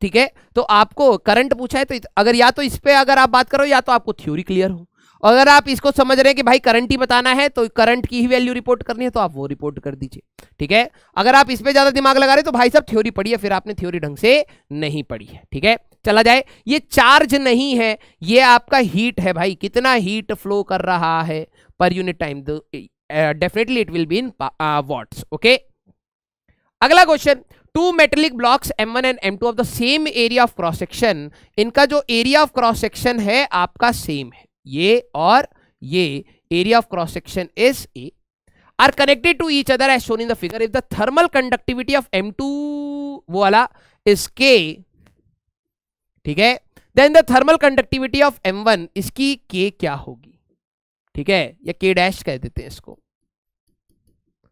ठीक है, तो आपको करंट पूछा है तो अगर या तो इस पे अगर आप बात करो या तो आपको थ्योरी क्लियर हो, अगर आप इसको समझ रहे हैं कि भाई करंट ही बताना है तो करंट की ही वैल्यू रिपोर्ट करनी है तो आप वो रिपोर्ट कर दीजिए। ठीक है, अगर आप इस पे ज्यादा दिमाग लगा रहे तो भाई साहब थ्योरी पढ़िए, फिर आपने थ्योरी ढंग से नहीं पढ़ी है। ठीक है, चला जाए, ये चार्ज नहीं है, ये आपका हीट है भाई, कितना हीट फ्लो कर रहा है पर unit time, definitely it will be in watts. Okay, अगला question, two metallic blocks M1 and M2 of the same area of cross section, इनका जो एरिया ऑफ क्रॉस सेक्शन है आपका सेम है, ये और ये area of cross section is A, are connected to each other as shown in the figure. If the thermal conductivity of M2 वो वाला इज K, ठीक है, then the thermal conductivity of M1 इसकी K क्या होगी। ठीक है, या K डैश कह देते हैं इसको,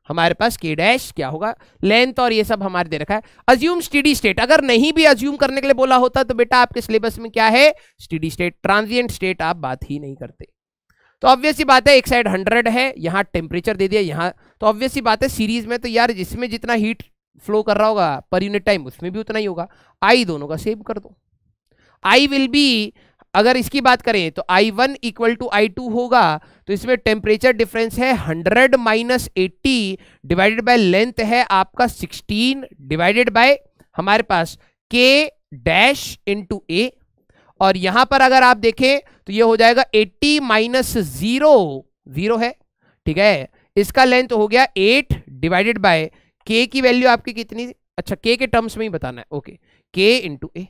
हमारे पास K डैश क्या होगा, लेंथ और ये सब हमारे दे रखा है। अज्यूम स्टेडी स्टेट, अगर नहीं भी अज्यूम करने के लिए बोला होता तो बेटा आपके सिलेबस में क्या है, स्टेडी स्टेट, ट्रांजिएंट स्टेट आप बात ही नहीं करते। तो ऑब्वियस सी बात है, एक साइड 100 है, यहाँ टेम्परेचर दे दिया यहाँ, तो ऑब्वियस सी बात है सीरीज में तो यार जिसमें जितना हीट फ्लो कर रहा होगा पर यूनिट टाइम उसमें भी उतना ही होगा। आई दोनों का सेव कर दो, आई विल बी, अगर इसकी बात करें तो I1 इक्वल टू I2 होगा, तो इसमें टेम्परेचर डिफरेंस है 100 माइनस 80 डिवाइडेड बाय लेंथ है आपका 16 डिवाइडेड बाय हमारे पास K डैश इंटू A, और यहां पर अगर आप देखें तो ये हो जाएगा 80 माइनस 0 है। ठीक है, इसका लेंथ हो गया 8 डिवाइडेड बाय K की वैल्यू आपकी कितनी, अच्छा K के टर्म्स में ही बताना है, okay, K into A।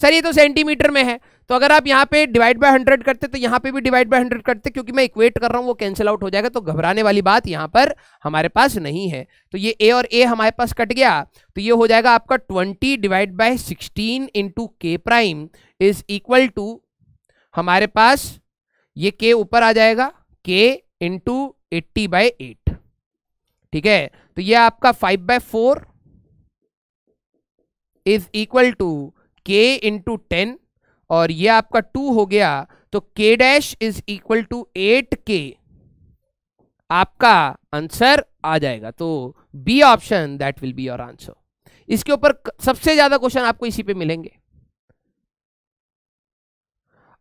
Sir ये तो सेंटीमीटर में है, तो अगर आप यहाँ पे डिवाइड बाय 100 करते तो यहाँ पे भी डिवाइड बाय 100 करते, क्योंकि मैं इक्वेट कर रहा हूँ वो कैंसिल आउट हो जाएगा, तो घबराने वाली बात यहाँ पर हमारे पास नहीं है। तो ये A और A हमारे पास कट गया, तो ये हो जाएगा आपका 20 divide by 16 into K prime is equal to हमारे पास ये K ऊपर आ जाएगा K इंटू 80 बाय 8। ठीक है, तो ये आपका 5/4 is equal to K into 10, और ये आपका 2 हो गया, तो K dash is equal to 8K आपका आंसर आ जाएगा। तो B option that will be your answer. इसके ऊपर सबसे ज्यादा क्वेश्चन आपको इसी पे मिलेंगे।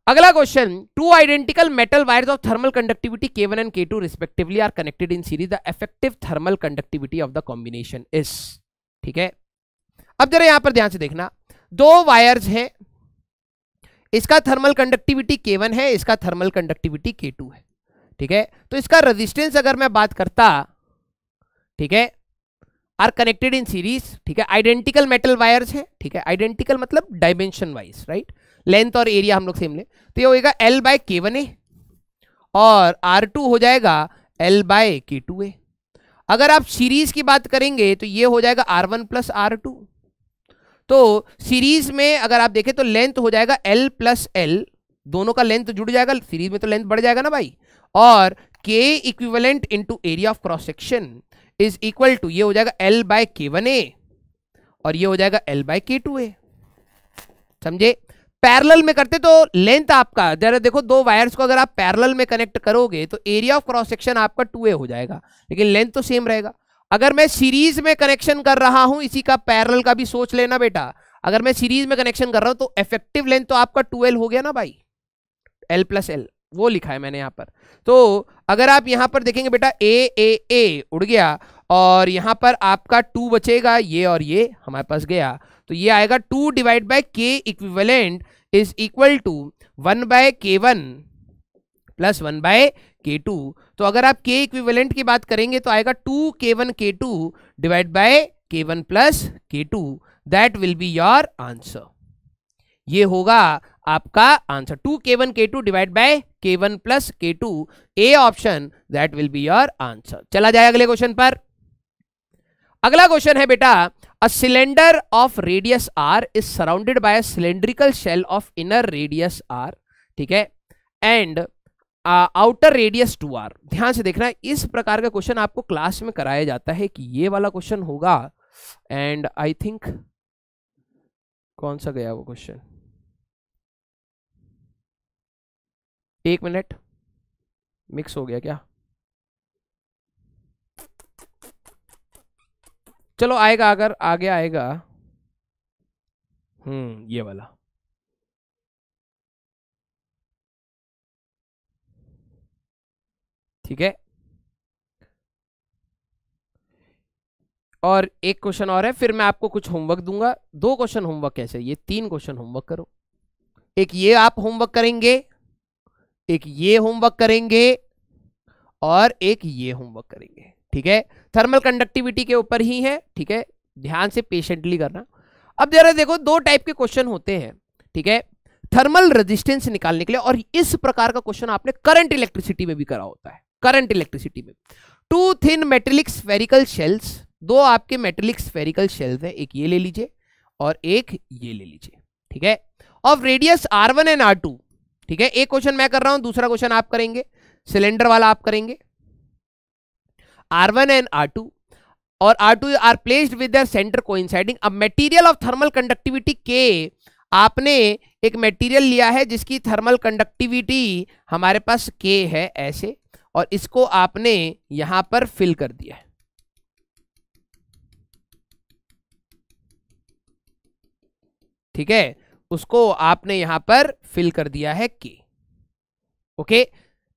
अगला question, two identical metal wires of thermal conductivity K1 and K2 respectively are connected in series, the effective thermal conductivity of the combination is. ठीक है, अब जरा यहां पर ध्यान से देखना, दो वायर्स हैं, इसका थर्मल कंडक्टिविटी K1 है, इसका थर्मल कंडक्टिविटी K2 है। ठीक है, तो इसका रेजिस्टेंस अगर मैं बात करता, ठीक है, आर कनेक्टेड इन सीरीज। ठीक है, आइडेंटिकल मेटल वायर्स हैं। ठीक है, आइडेंटिकल मतलब डायमेंशन वाइज, राइट, लेंथ और एरिया हम लोग सेम ले, तो ये होगा L बाय K1A और R2 हो जाएगा L बाय K2A। अगर आप सीरीज की बात करेंगे तो ये हो जाएगा R1 प्लस R2। तो सीरीज में अगर आप देखें तो लेंथ हो जाएगा L प्लस L, दोनों का लेंथ जुड़ जाएगा, सीरीज में तो लेंथ बढ़ जाएगा ना भाई, और K equivalent into area of cross section is equal to, ये हो जाएगा L बाय K1A और ये हो जाएगा L बाय K2A। समझे? पैरेलल में करते तो लेंथ आपका, जरा देखो, दो वायर्स को अगर आप पैरेलल में कनेक्ट करोगे तो एरिया ऑफ क्रॉस सेक्शन आपका 2A हो जाएगा, लेकिन लेंथ तो सेम रहेगा। अगर मैं सीरीज में कनेक्शन कर रहा हूं, इसी का पैरेलल का भी सोच लेना बेटा, अगर मैं सीरीज में कनेक्शन कर रहा हूं तो इफेक्टिव लेंथ तो आपका 2L हो गया ना भाई, L प्लस L, वो लिखा है मैंने यहां पर। तो अगर आप यहां पर देखेंगे बेटा, ए उड़ गया और यहां पर आपका 2 बचेगा, ये और ये हमारे पास गया, तो ये आएगा 2 divide by K equivalent is equal to 1 by K1 plus 1 by K2। तो अगर आप K इक्विवेलेंट की बात करेंगे तो आएगा 2K1 K2 divide by K1 plus K2, that will be your answer. ये होगा आपका answer, 2K1 K2 divide by K1 plus K2, A option, that will be your answer. चला जाए अगले क्वेश्चन पर। अगला क्वेश्चन है बेटा, a cylinder of radius R is surrounded by a cylindrical shell of inner radius R, ठीक है, एंड आउटर रेडियस 2R। ध्यान से देखना, इस प्रकार का क्वेश्चन आपको क्लास में कराया जाता है कि ये वाला क्वेश्चन होगा, एंड आई थिंक कौन सा गया वो क्वेश्चन, एक मिनट, मिक्स हो गया क्या, चलो आएगा, अगर आगे आएगा, ये वाला, ठीक है। और एक क्वेश्चन और है, फिर मैं आपको कुछ होमवर्क दूंगा। 2 क्वेश्चन होमवर्क कैसे, ये 3 क्वेश्चन होमवर्क करो, एक ये आप होमवर्क करेंगे, एक ये होमवर्क करेंगे और एक ये होमवर्क करेंगे, ठीक है। थर्मल कंडक्टिविटी के ऊपर ही है, ठीक है, ध्यान से पेशेंटली करना। अब जरा देखो, 2 टाइप के क्वेश्चन होते हैं, ठीक है, थर्मल रेजिस्टेंस निकालने के लिए, और इस प्रकार का क्वेश्चन आपने करंट इलेक्ट्रिसिटी में भी करा होता है। करंट इलेक्ट्रिसिटी में 2 थिन मेटेलिक स्फेरिकल शेल्स, 2 आपके मेटेलिक स्फेरिकल शेल्स है, एक ये ले लीजिए और एक ये ले लीजिए, ठीक है, of radius R1 and R2, ठीक है। एक क्वेश्चन मैं कर रहा हूं, दूसरा क्वेश्चन आप करेंगे, सिलेंडर वाला आप करेंगे। R1 एंड R2 और R2 are placed with their centre coinciding. अब material of thermal conductivity K, आपने एक मटेरियल लिया है जिसकी थर्मल कंडक्टिविटी हमारे पास K है ऐसे, और इसको आपने यहां पर फिल कर दिया है, ठीक है, उसको आपने यहां पर फिल कर दिया है K, okay.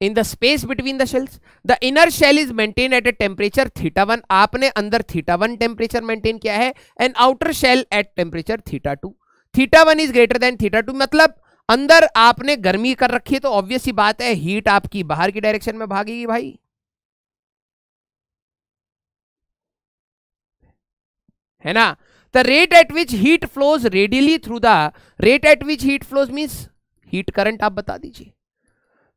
In the space between the shells, the inner shell is maintain at a temperature θ1, आपने अंदर θ1 टेम्परेचर मेंटेन किया है, and outer shell at temperature θ2। θ1 is greater than θ2, मतलब अंदर आपने गर्मी कर रखी है, तो ऑब्वियस सी बात है हीट आपकी बाहर की डायरेक्शन में भागेगी भाई, है ना। The rate at which heat flows radially through the, rate at which heat flows means heat current आप बता दीजिए।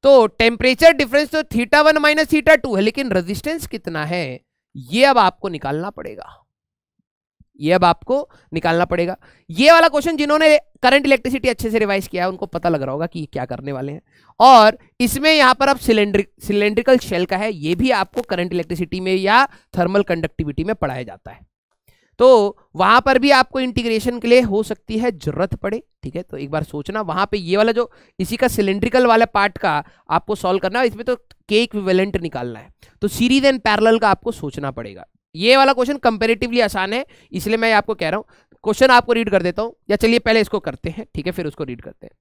तो टेम्परेचर डिफरेंस तो θ1 माइनस θ2 है, लेकिन रेजिस्टेंस कितना है ये अब आपको निकालना पड़ेगा, ये अब आपको निकालना पड़ेगा। ये वाला क्वेश्चन जिन्होंने करंट इलेक्ट्रिसिटी अच्छे से रिवाइज किया है उनको पता लग रहा होगा कि क्या करने वाले हैं, और इसमें यहां पर अब सिलेंड्रिकल शेल का है, ये भी आपको करंट इलेक्ट्रिसिटी में या थर्मल कंडक्टिविटी में पढ़ाया जाता है, तो वहां पर भी आपको इंटीग्रेशन के लिए हो सकती है जरूरत पड़े, ठीक है। तो एक बार सोचना, वहां पे ये वाला जो इसी का सिलेंड्रिकल वाला पार्ट का आपको सॉल्व करना है, इसमें तो K इक्विवेलेंट निकालना है, तो सीरीज एंड पैरेलल का आपको सोचना पड़ेगा। ये वाला क्वेश्चन कंपैरेटिवली आसान है, इसलिए मैं आपको कह रहा हूं। क्वेश्चन आपको रीड कर देता हूं, या चलिए पहले इसको करते हैं, ठीक है, फिर उसको रीड करते हैं।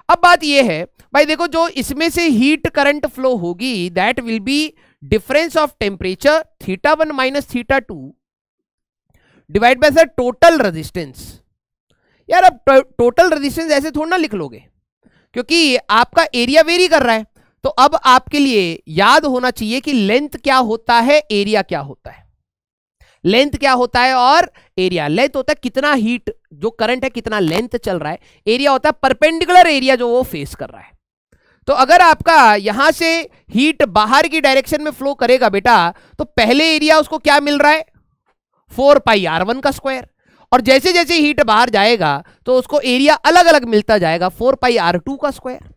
अब बात ये है भाई, देखो जो इसमें से हीट करंट फ्लो होगी that will be difference of temperature θ1 minus θ2 divide by the total resistance. यार अब टोटल रेजिस्टेंस ऐसे थोड़ा ना लिख लोगे, क्योंकि आपका एरिया वेरी कर रहा है। तो अब आपके लिए याद होना चाहिए कि लेंथ क्या होता है, एरिया क्या होता है। लेंथ क्या होता है और एरिया, लेंथ होता है कितना हीट जो करंट है कितना लेंथ चल रहा है, एरिया होता है परपेंडिकुलर एरिया जो वो फेस कर रहा है। तो अगर आपका यहां से हीट बाहर की डायरेक्शन में फ्लो करेगा बेटा, तो पहले एरिया उसको क्या मिल रहा है, 4 पाई r1 का स्क्वायर, और जैसे जैसे हीट बाहर जाएगा तो उसको एरिया अलग अलग मिलता जाएगा 4 पाई r2 का स्क्वायर।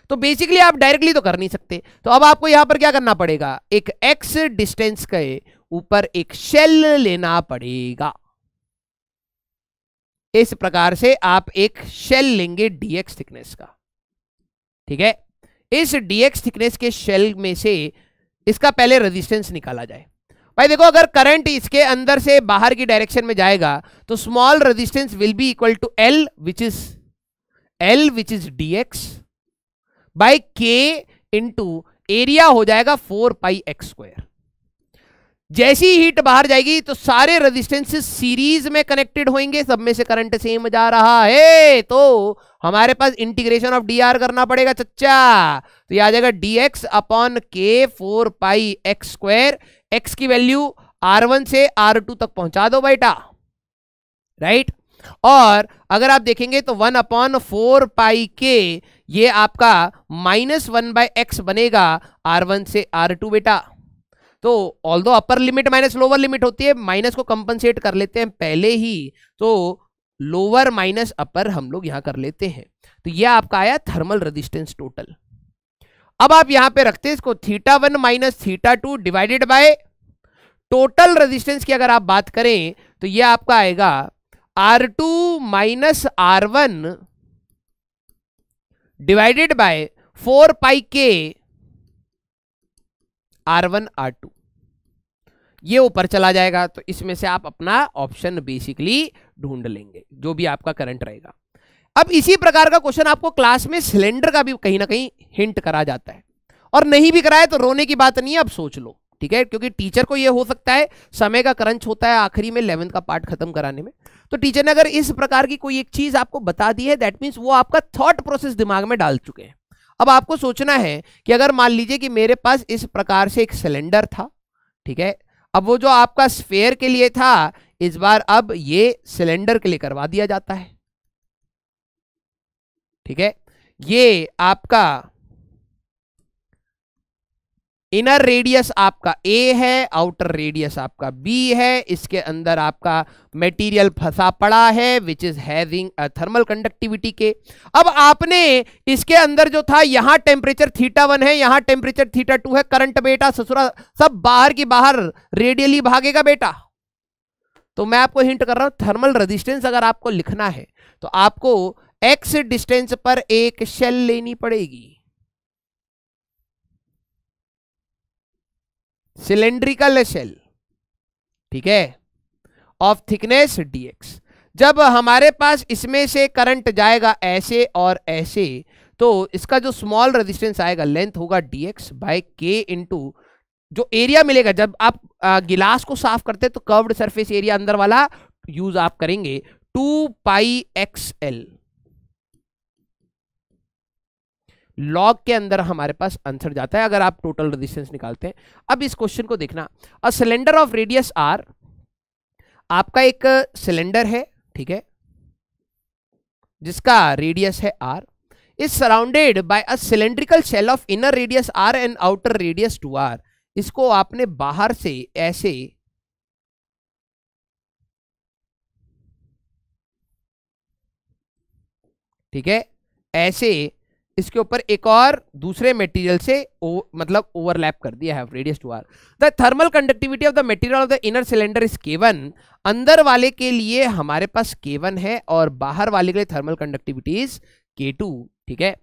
तो बेसिकली आप डायरेक्टली तो कर नहीं सकते, तो अब आपको यहां पर क्या करना पड़ेगा, एक x डिस्टेंस के ऊपर एक शेल लेना पड़ेगा। इस प्रकार से आप एक शेल लेंगे dx थिकनेस का, ठीक है। इस dx थिकनेस के शेल में से इसका पहले रेजिस्टेंस निकाला जाए। भाई देखो, अगर करंट इसके अंदर से बाहर की डायरेक्शन में जाएगा तो small resistance will be equal to L which is dx by k into area हो जाएगा 4 पाई x स्क्वायर। जैसी हीट बाहर जाएगी तो सारे रेजिस्टेंसेस सीरीज में कनेक्टेड होंगे, सब में से करंट सेम जा रहा है, तो हमारे पास इंटीग्रेशन ऑफ dr करना पड़ेगा चच्चा। तो ये आ जाएगा dx upon k 4 pi x square. x की वैल्यू r1 से r2 तक पहुंचा दो बेटा, राइट। और अगर आप देखेंगे तो 1 अपॉन 4 पाई k ये आपका -1 बाय x बनेगा r1 से r2 बेटा। तो although upper limit minus lower limit होती है, माइनस को कंपनसेट कर लेते हैं पहले ही, तो लोअर माइनस अपर हम लोग यहां कर लेते हैं। तो यह आपका आया थर्मल रेजिस्टेंस टोटल। अब आप यहां पे रखते हैं इसको θ1 minus θ2 divided by total resistance की अगर आप बात करें तो यह आपका आएगा R2 minus R1 divided by 4 pi k R1 R2, ये ऊपर चला जाएगा। तो इसमें से आप अपना ऑप्शन बेसिकली ढूंढ लेंगे जो भी आपका करंट रहेगा। अब इसी प्रकार का क्वेश्चन आपको क्लास में सिलेंडर का भी कहीं ना कहीं हिंट करा जाता है, और नहीं भी कराए तो रोने की बात नहीं है, अब सोच लो, ठीक है। क्योंकि टीचर को ये हो सकता है समय का क्रंच होता है आखिरी में 11th का पार्ट खत्म कराने में, तो टीचर ने अगर इस प्रकार की कोई एक चीज आपको बता दी है दैट मीन्स वो आपका थॉट प्रोसेस दिमाग में डाल चुके हैं। अब आपको सोचना है कि अगर मान लीजिए कि मेरे पास इस प्रकार से एक सिलेंडर था, ठीक है, अब वो जो आपका स्फेयर के लिए था इस बार अब ये सिलेंडर के लिए करवा दिया जाता है, ठीक है। ये आपका इनर रेडियस आपका A है, आउटर रेडियस आपका B है, इसके अंदर आपका मटेरियल फंसा पड़ा है which is having a thermal conductivity के। अब आपने इसके अंदर जो था यहां टेम्परेचर θ1 है, यहां टेम्परेचर θ2 है, करंट बेटा ससुरा सब बाहर की बाहर रेडियली भागेगा बेटा। तो मैं आपको हिंट कर रहा हूं, थर्मल रेजिस्टेंस अगर आपको लिखना है तो आपको x डिस्टेंस पर एक शेल लेनी पड़ेगी, सिलेंड्रिकल शेल, ठीक है, ऑफ थिकनेस dx। जब हमारे पास इसमें से करंट जाएगा ऐसे और ऐसे, तो इसका जो स्मॉल रेजिस्टेंस आएगा लेंथ होगा dx बाय k इंटू जो एरिया मिलेगा। जब आप गिलास को साफ करते हैं तो कर्व्ड सरफेस एरिया अंदर वाला यूज आप करेंगे 2 पाई xl। लॉग के अंदर हमारे पास आंसर जाता है अगर आप टोटल रेजिस्टेंस निकालते हैं। अब इस क्वेश्चन को देखना, अ सिलेंडर ऑफ रेडियस r, आपका एक सिलेंडर है, ठीक है, जिसका रेडियस है r, is surrounded by a cylindrical shell of inner radius r and outer radius 2r। इसको आपने बाहर से ऐसे ठीक है ऐसे इसके ऊपर एक और दूसरे मटेरियल से मतलब ओवरलैप कर दिया है radius 2r। The thermal conductivity of the material of the inner cylinder is k1। अंदर वाले के लिए हमारे पास k1 है और बाहर वाले के लिए थर्मल कंडक्टिविटी इज k2, ठीक है।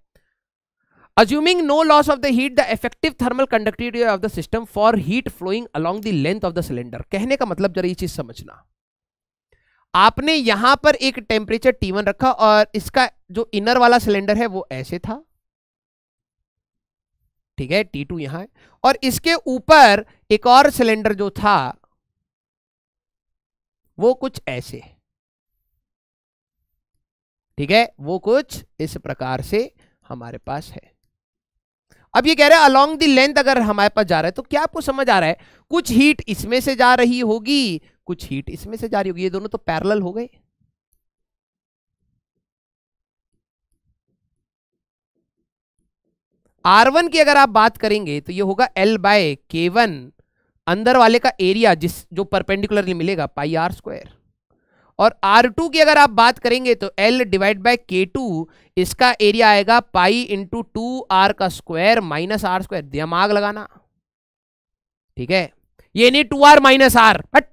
Assuming no loss of the heat, the effective thermal conductivity of the system for heat flowing along the length of the cylinder. कहने का मतलब जरा ये चीज समझना, आपने यहां पर एक टेम्परेचर T1 रखा और इसका जो इनर वाला सिलेंडर है वो ऐसे था, ठीक है, T2 यहां है, और इसके ऊपर एक और सिलेंडर जो था वो कुछ ऐसे, ठीक है, वो कुछ इस प्रकार से हमारे पास है। अब ये कह रहा है अलोंग द लेंथ अगर हमारे पास जा रहा है तो क्या आपको समझ आ रहा है, कुछ हीट इसमें से जा रही होगी, कुछ हीट इसमें से जा रही होगी, ये दोनों तो पैरेलल हो गए। R1 की अगर आप बात करेंगे तो ये होगा L/K1, अंदर वाले का एरिया जो परपेंडिकुलरली मिलेगा πr², और R2 की अगर आप बात करेंगे तो L/K2, इसका एरिया आएगा पाई इंटू 2r का स्क्वायर माइनस r²। दिमाग लगाना, ठीक है, ये नहीं 2r माइनस r, हट,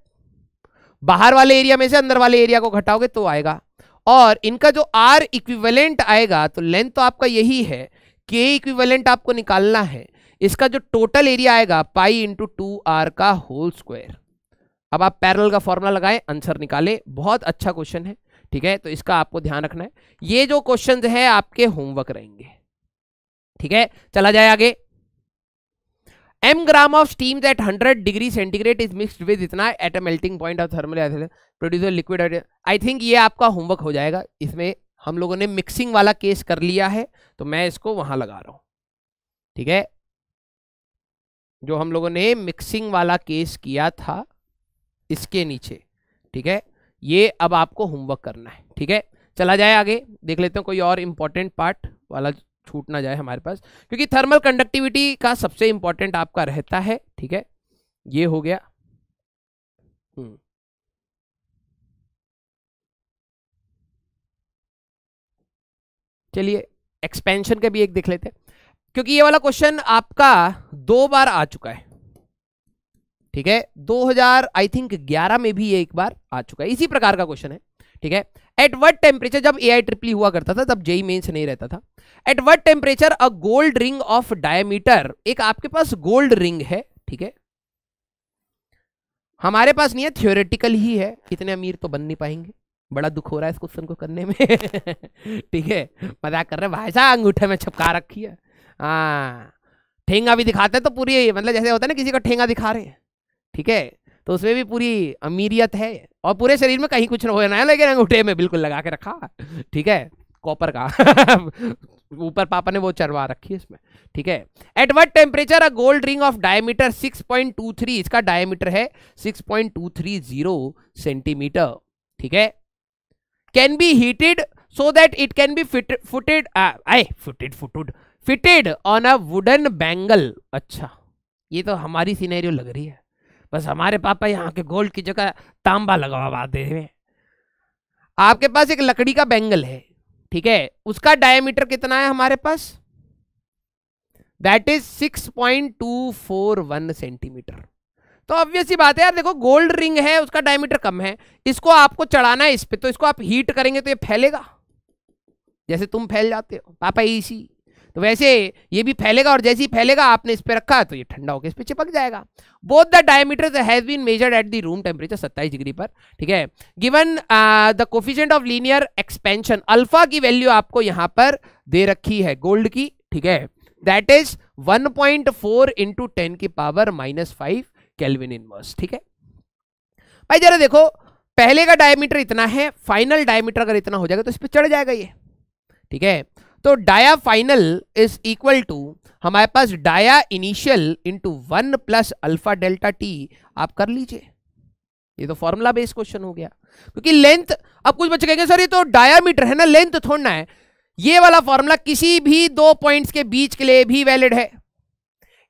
बाहर वाले एरिया में से अंदर वाले एरिया को घटाओगे तो आएगा, और इनका जो r इक्विवेलेंट आएगा, तो लेंथ तो आपका यही है, k इक्विवेलेंट आपको निकालना है, इसका जो टोटल एरिया आएगा पाई इंटू 2r का होल स्क्वायर। अब आप पैरेलल का फॉर्मूला लगाएं, आंसर निकालें। बहुत अच्छा क्वेश्चन है, ठीक है, तो इसका आपको ध्यान रखना है। ये जो क्वेश्चंस हैं आपके होमवर्क रहेंगे, ठीक है। चला जाए आगे। m gram of steam at 100 degree centigrade is mixed with इतना at a melting point of thermal producer liquid. I think ये आपका होमवर्क हो जाएगा। इसमें हम लोगों ने मिक्सिंग वाला केस कर लिया है, तो मैं इसको वहां लगा रहा हूं, ठीक है। जो हम लोगों ने मिक्सिंग वाला केस किया था इसके नीचे, ठीक है, ये अब आपको होमवर्क करना है, ठीक है। चला जाए आगे, देख लेते हैं कोई और इंपॉर्टेंट पार्ट वाला छूट ना जाए हमारे पास, क्योंकि थर्मल कंडक्टिविटी का सबसे इंपॉर्टेंट आपका रहता है, ठीक है। ये हो गया। चलिए एक्सपेंशन का भी एक देख लेते हैं, क्योंकि ये वाला क्वेश्चन आपका 2 बार आ चुका है, ठीक है। 2000 आई थिंक 11 में भी ये एक बार आ चुका है, इसी प्रकार का क्वेश्चन है, ठीक है। एट व्हाट टेम्परेचर, जब AIEEE हुआ करता था तब जेईई मेंस नहीं रहता था। At what temperature a gold ring of diameter, एक आपके पास गोल्ड रिंग है, ठीक है, हमारे पास नहीं है, थियोरेटिकल ही है, इतने अमीर तो बन नहीं पाएंगे। बड़ा दुख हो रहा है इस क्वेश्चन को करने में ठीक है, मजाक कर रहे हैं भाई साहब, अंगूठे में छपका रखी है। हाँ, ठेंगा भी दिखाते हैं तो पूरी, मतलब जैसे होता है ना किसी का ठेंगा दिखा रहे हैं, ठीक है, तो उसमें भी पूरी अमीरियत है, और पूरे शरीर में कहीं कुछ ना हो ना, लेकिन अंगूठे में बिल्कुल लगा के रखा, ठीक है, कॉपर का ऊपर पापा ने वो चरवा रखी है इसमें, ठीक है। At what temperature a gold ring of diameter 6.23, इसका डायमीटर है 6.230 सेंटीमीटर, ठीक है, can be heated so that it can be fitted on a wooden bangle. अच्छा, ये तो हमारी सिनेरियो लग रही है, बस हमारे पापा यहाँ के गोल्ड की जगह तांबा लगवा दे रहे हैं। आपके पास एक लकड़ी का बैंगल है, ठीक है, उसका डायमीटर कितना है हमारे पास, दैट इज 6.241 सेंटीमीटर। तो ऑब्वियस सी बात है यार, देखो गोल्ड रिंग है, उसका डायमीटर कम है, इसको आपको चढ़ाना है इस पे, तो इसको आप हीट करेंगे तो ये फैलेगा, जैसे तुम फैल जाते हो पापा इसी, तो वैसे ये भी फैलेगा, और जैसे ही फैलेगा आपने इस पे रखा तो ये ठंडा होकर इस पे चिपक जाएगा। Both the diameters has been measured at the room temperature 27 degree पर, ठीक है। Given the coefficient of linear expansion, alpha की वैल्यू आपको यहां पर दे रखी है गोल्ड की, ठीक है, दैट इज 1.4 इंटू 10 की पावर -5 केल्विन इनवर्स, ठीक है। भाई जरा देखो, पहले का डायमीटर इतना है, फाइनल डायमीटर अगर इतना हो जाएगा तो इस पे चढ़ जाएगा ये, ठीक है। तो dia final is equal to हमारे पास dia initial into 1 plus alpha delta T, आप कर लीजिए, ये तो फॉर्मूला बेस्ड क्वेश्चन हो गया। क्योंकि लेंथ, अब कुछ बच्चे कहेंगे सर ये तो डायामीटर है ना, लेंथ थोड़ा है, ये वाला फॉर्मूला किसी भी 2 पॉइंट्स के बीच के लिए भी वैलिड है,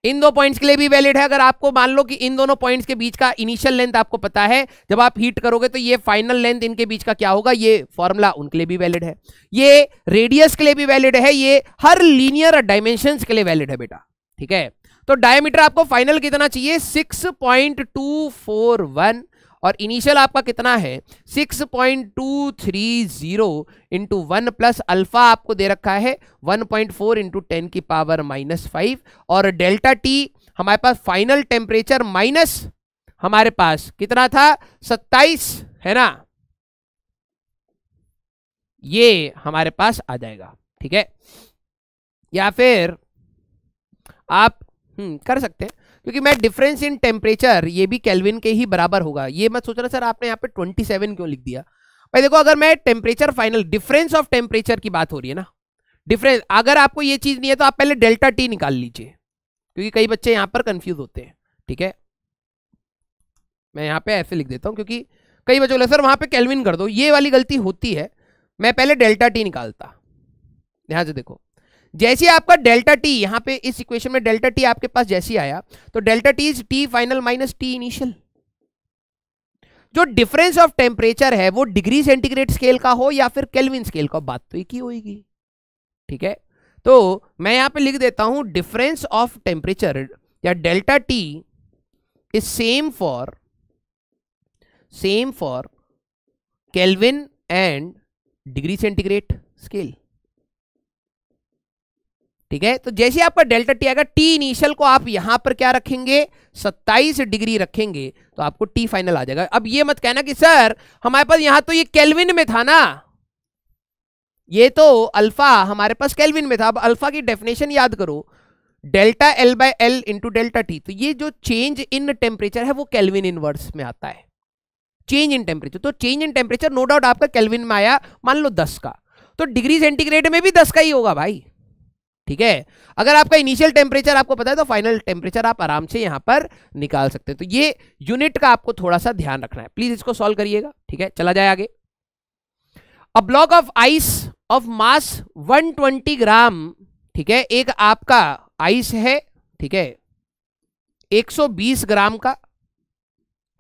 इन 2 पॉइंट्स के लिए भी वैलिड है। अगर आपको मान लो कि इन दोनों पॉइंट्स के बीच का इनिशियल लेंथ आपको पता है, जब आप हीट करोगे तो ये फाइनल लेंथ इनके बीच का क्या होगा, ये फॉर्मूला उनके लिए भी वैलिड है, ये रेडियस के लिए भी वैलिड है, ये हर लीनियर डायमेंशंस के लिए वैलिड है बेटा, ठीक है। तो डायमीटर आपको फाइनल कितना चाहिए, 6.241, और इनिशियल आपका कितना है 6.230 इंटू 1 प्लस अल्फा आपको दे रखा है 1.4 इंटू 10 की पावर -5 और डेल्टा टी हमारे पास फाइनल टेम्परेचर माइनस हमारे पास कितना था 27 है ना, ये हमारे पास आ जाएगा। ठीक है, या फिर आप कर सकते हैं क्योंकि मैं डिफरेंस इन टेम्परेचर ये भी केल्विन के ही बराबर होगा। ये मत सोचना सर आपने यहाँ पे 27 क्यों लिख दिया भाई। देखो अगर मैं temperature final difference of temperature की बात हो रही है ना, डिफरेंस, अगर आपको ये चीज नहीं है तो आप पहले डेल्टा टी निकाल लीजिए क्योंकि कई बच्चे यहां पर कंफ्यूज होते हैं। ठीक है, मैं यहाँ पे ऐसे लिख देता हूं क्योंकि कई बच्चों सर वहां पे केल्विन कर दो, ये वाली गलती होती है। मैं पहले डेल्टा टी निकालता। ध्यान से देखो, जैसे आपका डेल्टा टी यहां पे इस इक्वेशन में डेल्टा टी आपके पास जैसे आया तो delta T is T final minus T initial. जो डिफरेंस ऑफ टेम्परेचर है वो डिग्री सेंटीग्रेड स्केल का हो या फिर केल्विन स्केल का, बात तो एक ही होगी। ठीक है, तो मैं यहां पे लिख देता हूं डिफरेंस ऑफ टेम्परेचर या delta T is same for kelvin and degree centigrade scale. ठीक है, तो जैसे आपका डेल्टा टी आएगा, टी इनिशियल को आप यहां पर क्या रखेंगे 27 डिग्री रखेंगे तो आपको टी फाइनल आ जाएगा। अब ये मत कहना कि सर हमारे पास यहां तो ये केल्विन में था ना, ये तो अल्फा हमारे पास केल्विन में था। अब अल्फा की डेफिनेशन याद करो, delta L by L into delta T, तो ये जो चेंज इन टेम्परेचर है वो केल्विन इनवर्स में आता है। चेंज इन टेम्परेचर, तो change in temperature no doubt आपका केल्विन में आया, मान लो 10 का, तो डिग्री सेंटीग्रेड में भी 10 का ही होगा भाई। ठीक है, अगर आपका इनिशियल टेम्परेचर आपको पता है तो फाइनल टेम्परेचर आप आराम से यहां पर निकाल सकते हैं। तो ये यूनिट का आपको थोड़ा सा ध्यान रखना है, प्लीज इसको सॉल्व करिएगा। ठीक है, चला जाए आगे। अ block of ice of mass 120 ग्राम, ठीक है, एक आपका आइस है, ठीक है, 120 ग्राम का,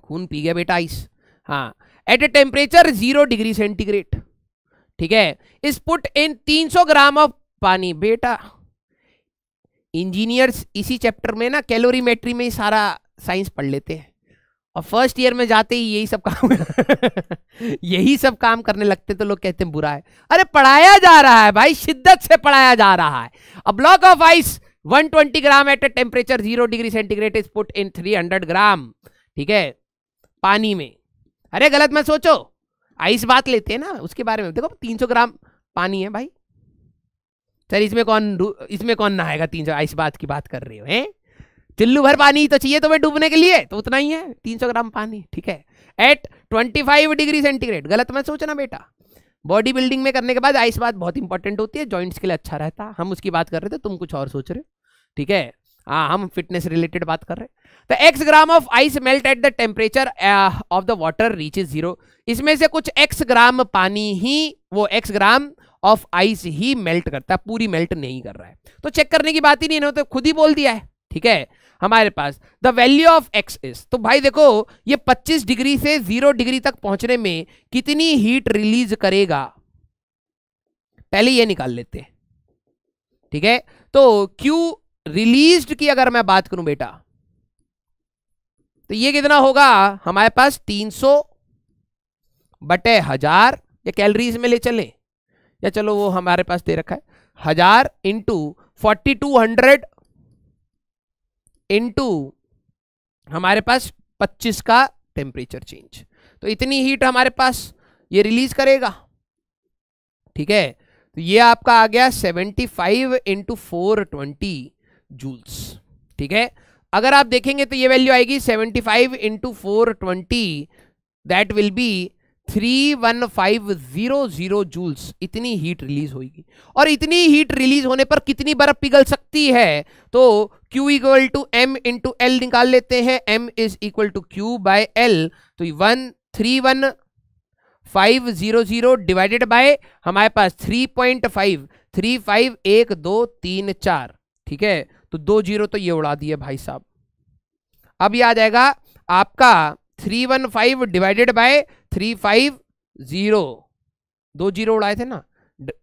खून पी गया बेटा आइस, हाँ, at a temperature 0 degree centigrade. ठीक है, इस पुट इन 300 ग्राम ऑफ पानी। बेटा इंजीनियर्स इसी चैप्टर में ना कैलोरीमेट्री में ही सारा साइंस पढ़ लेते हैं और फर्स्ट ईयर में जाते ही यही सब काम यही सब काम करने लगते तो लोग कहते हैं बुरा है। अरे पढ़ाया जा रहा है भाई, शिद्दत से पढ़ाया जा रहा है। A block of ice 120 gram at a temperature 0 degree centigrade is put in 300 gram, ठीक है, पानी में। अरे गलत मत सोचो, आइस बात लेते हैं ना उसके बारे में। देखो 300 ग्राम पानी है भाई, सर इसमें कौन नहाएगा 300, आइस बात की बात कर रहे हो हैं? चिल्लू भर पानी तो चाहिए तुम्हें डूबने के लिए, तो उतना ही है 300 ग्राम पानी। ठीक है, एट 25 डिग्री सेंटीग्रेड, गलत मत सोचना बेटा। बॉडी बिल्डिंग में करने के बाद आइस बात बहुत इंपॉर्टेंट होती है, जॉइंट्स के लिए अच्छा रहता, हम उसकी बात कर रहे थे, तुम कुछ और सोच रहे हो। ठीक है, हाँ हम फिटनेस रिलेटेड बात कर रहे हैं। तो x gram of ice melt at the temperature of the water reaches 0। इसमें से कुछ x ग्राम पानी ही, वो x gram of ice he melt करता है, पूरी मेल्ट नहीं कर रहा है, तो चेक करने की बात ही नहीं, तो खुद ही बोल दिया है। ठीक है, हमारे पास the value of x is, तो भाई देखो ये 25 डिग्री से 0 डिग्री तक पहुंचने में कितनी हीट रिलीज करेगा, पहले ये निकाल लेते हैं। ठीक है, तो Q रिलीज्ड की अगर मैं बात करूं बेटा, तो ये कितना होगा हमारे पास 300 बटे 1000, या कैलोरीज में ले चलें, या चलो वो हमारे पास दे रखा है 1000 इंटू 4200 इंटू हमारे पास 25 का टेम्परेचर चेंज, तो इतनी हीट हमारे पास ये रिलीज करेगा। ठीक है, तो ये आपका आ गया 75 इंटू 420 जूल्स। ठीक है, अगर आप देखेंगे तो ये वैल्यू आएगी 75 into 420, that will be 31500 joules, इतनी हीट रिलीज होगी। और इतनी हीट रिलीज होने पर कितनी बर्फ पिघल सकती है, तो Q equal to M into L निकाल लेते हैं, M is equal to Q by L, तो 131,500 डिवाइडेड बाय हमारे पास 3.5, 35 1 2 3 4, ठीक है, तो 2 जीरो तो ये उड़ा दिए भाई साहब। अब ये आ जाएगा आपका 315 डिवाइडेड बाय 350, 2 जीरो उड़ाए थे ना,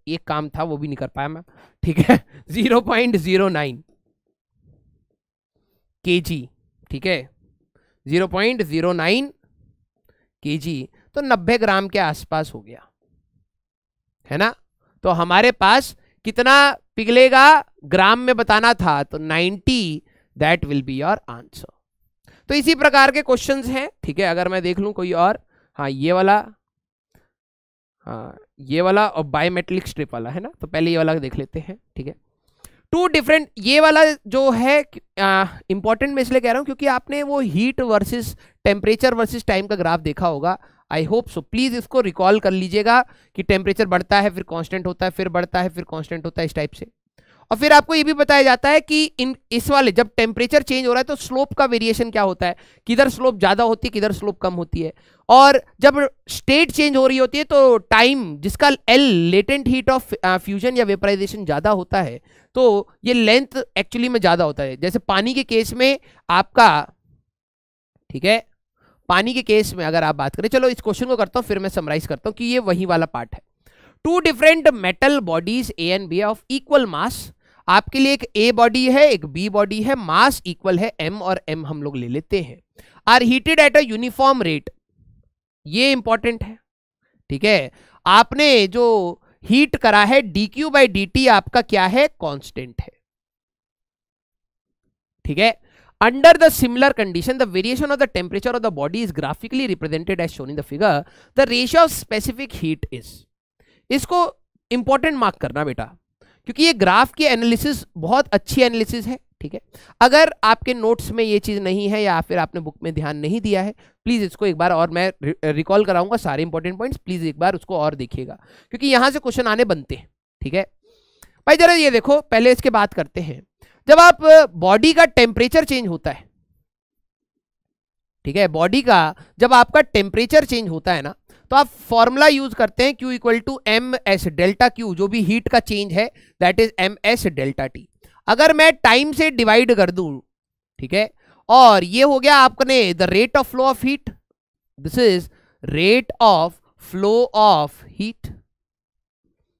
एक काम था वो भी नहीं कर पाया मैं। ठीक है, 0.09 kg, ठीक है, 0.09 केजी, तो 90 ग्राम के आसपास हो गया, है ना। तो हमारे पास कितना पिघलेगा ग्राम में बताना था, तो 90, that will be your answer. तो इसी प्रकार के क्वेश्चंस हैं, ठीक है। अगर मैं देख लूं कोई और, हाँ ये वाला, हाँ ये वाला और बायोमेट्रिक स्ट्रिप वाला, है ना। तो पहले ये वाला देख लेते हैं, ठीक है। टू डिफरेंट, ये वाला जो है इंपॉर्टेंट मैं इसलिए कह रहा हूं क्योंकि आपने वो heat versus temperature versus time का ग्राफ देखा होगा, आई होप सो। प्लीज इसको रिकॉल कर लीजिएगा कि टेम्परेचर बढ़ता है फिर कांस्टेंट होता है, फिर बढ़ता है फिर कांस्टेंट होता है, इस टाइप से। और फिर आपको ये भी बताया जाता है कि इस वाले जब टेम्परेचर चेंज हो रहा है तो स्लोप का वेरिएशन क्या होता है, किधर स्लोप ज्यादा होती है किधर स्लोप कम होती है। और जब स्टेट चेंज हो रही होती है तो टाइम जिसका L latent heat of fusion या वेपराइजेशन ज्यादा होता है, तो ये लेंथ एक्चुअली में ज्यादा होता है। जैसे पानी के केस में आपका, ठीक है, पानी के केस में अगर आप बात करें, चलो इस क्वेश्चन को करता हूं फिर मैं समराइज करता हूं कि ये वही वाला पार्ट है। Two different metal bodies A and B of equal mass, आपके लिए एक ए बॉडी है एक बी बॉडी है, मास इक्वल है m और m हम लोग ले लेते हैं, are heated at a uniform rate, ये इंपॉर्टेंट है, ठीक है। आपने जो हीट करा है dq बाई dt आपका क्या है, कांस्टेंट है, ठीक है। Under the similar condition the variation of the temperature of the body is graphically represented as shown in the figure, the ratio of specific heat is, इसको इंपॉर्टेंट मार्क करना बेटा, क्योंकि ये ग्राफ की एनालिसिस बहुत अच्छी एनालिसिस है, ठीक है। अगर आपके नोट्स में ये चीज नहीं है या फिर आपने बुक में ध्यान नहीं दिया है, प्लीज इसको एक बार और मैं रिकॉल कराऊंगा सारे इंपॉर्टेंट पॉइंट्स, प्लीज एक बार उसको और देखिएगा क्योंकि यहां से क्वेश्चन आने बनते हैं, ठीक है भाई। जरा ये देखो, पहले इसके बात करते हैं। जब आप बॉडी का टेम्परेचर चेंज होता है, ठीक है, बॉडी का जब आपका टेम्परेचर चेंज होता है ना, तो आप फॉर्मूला यूज करते हैं Q equal to M S delta Q, जो भी हीट का चेंज है that is M S delta T. अगर मैं टाइम से डिवाइड कर दूं, ठीक है, और ये हो गया आपने the rate of flow of heat, this is rate of flow of heat,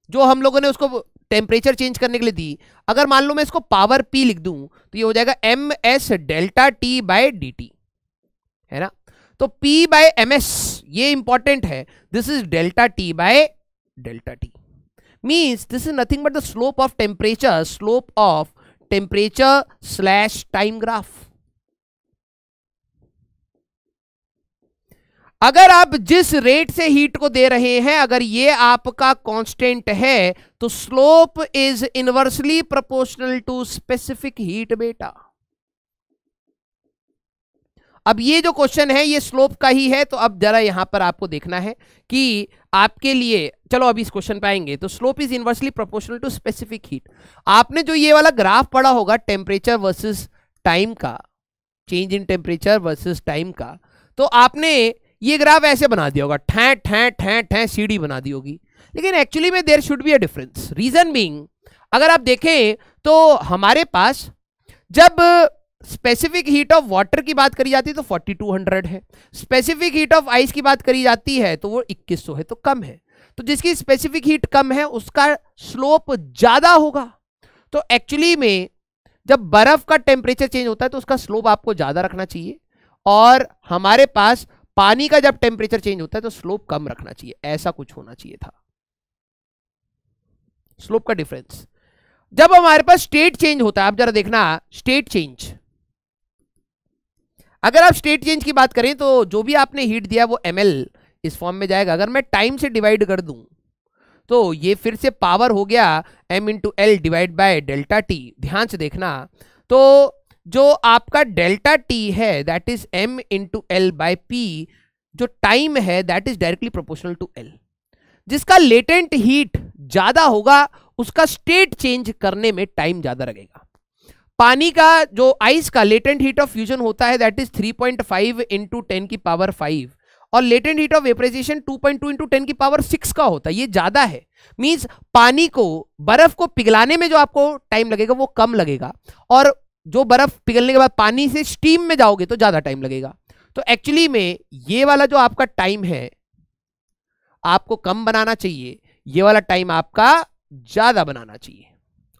जो हम लोगों ने उसको टेम्परेचर चेंज करने के लिए दी। अगर मान लो मैं इसको पावर P लिख दूं तो ये हो जाएगा M S delta T by D T, है ना। तो P बाय एम एस ये इंपॉर्टेंट है, this is delta T by delta T, means this is nothing but the slope of temperature slash time graph. अगर आप जिस रेट से हीट को दे रहे हैं, अगर ये आपका कांस्टेंट है तो slope is inversely proportional to specific heat बेटा। अब ये जो क्वेश्चन है ये स्लोप का ही है, तो अब जरा यहां पर आपको देखना है कि आपके लिए, चलो अभी इस क्वेश्चन पे आएंगे। तो slope is inversely proportional to specific heat. आपने जो ये वाला ग्राफ पढ़ा होगा टेम्परेचर वर्सेस टाइम का, change in temperature versus time का, तो आपने ये ग्राफ ऐसे बना दिया होगा, ठै ठै ठै ठै सीढ़ी बना दी होगी, लेकिन एक्चुअली में there should be a difference. Reason being, अगर आप देखें तो हमारे पास जब स्पेसिफिक हीट ऑफ वाटर की बात करी जाती है तो 4200 है, स्पेसिफिक हीट ऑफ आइस की बात करी जाती है तो वो 2100 है, तो कम है। तो जिसकी स्पेसिफिक हीट कम है उसका स्लोप ज्यादा होगा। तो एक्चुअली में जब बर्फ का टेम्परेचर चेंज होता है तो उसका स्लोप आपको ज्यादा रखना चाहिए, और हमारे पास पानी का जब टेम्परेचर चेंज होता है तो स्लोप कम रखना चाहिए, ऐसा कुछ होना चाहिए था। स्लोप का डिफरेंस जब हमारे पास स्टेट चेंज होता है, आप जरा देखना स्टेट चेंज, अगर आप स्टेट चेंज की बात करें तो जो भी आपने हीट दिया वो ml इस फॉर्म में जाएगा। अगर मैं टाइम से डिवाइड कर दूं तो ये फिर से पावर हो गया m into L divide by delta T. ध्यान से देखना, तो जो आपका डेल्टा टी है that is m into L by P, जो टाइम है that is directly proportional to l। जिसका लेटेंट हीट ज्यादा होगा उसका स्टेट चेंज करने में टाइम ज्यादा लगेगा। पानी का जो आइस का लेटेंट हीट ऑफ फ्यूजन होता है दैट इज 3.5 इंटू 10 की पावर 5, और latent heat of vaporisation 2.2 into 10 की पावर 6 का होता है, ये ज्यादा है। मींस पानी को, बर्फ को पिघलाने में जो आपको टाइम लगेगा वो कम लगेगा, और जो बर्फ पिघलने के बाद पानी से स्टीम में जाओगे तो ज्यादा टाइम लगेगा। तो एक्चुअली में ये वाला जो आपका टाइम है आपको कम बनाना चाहिए, ये वाला टाइम आपका ज्यादा बनाना चाहिए,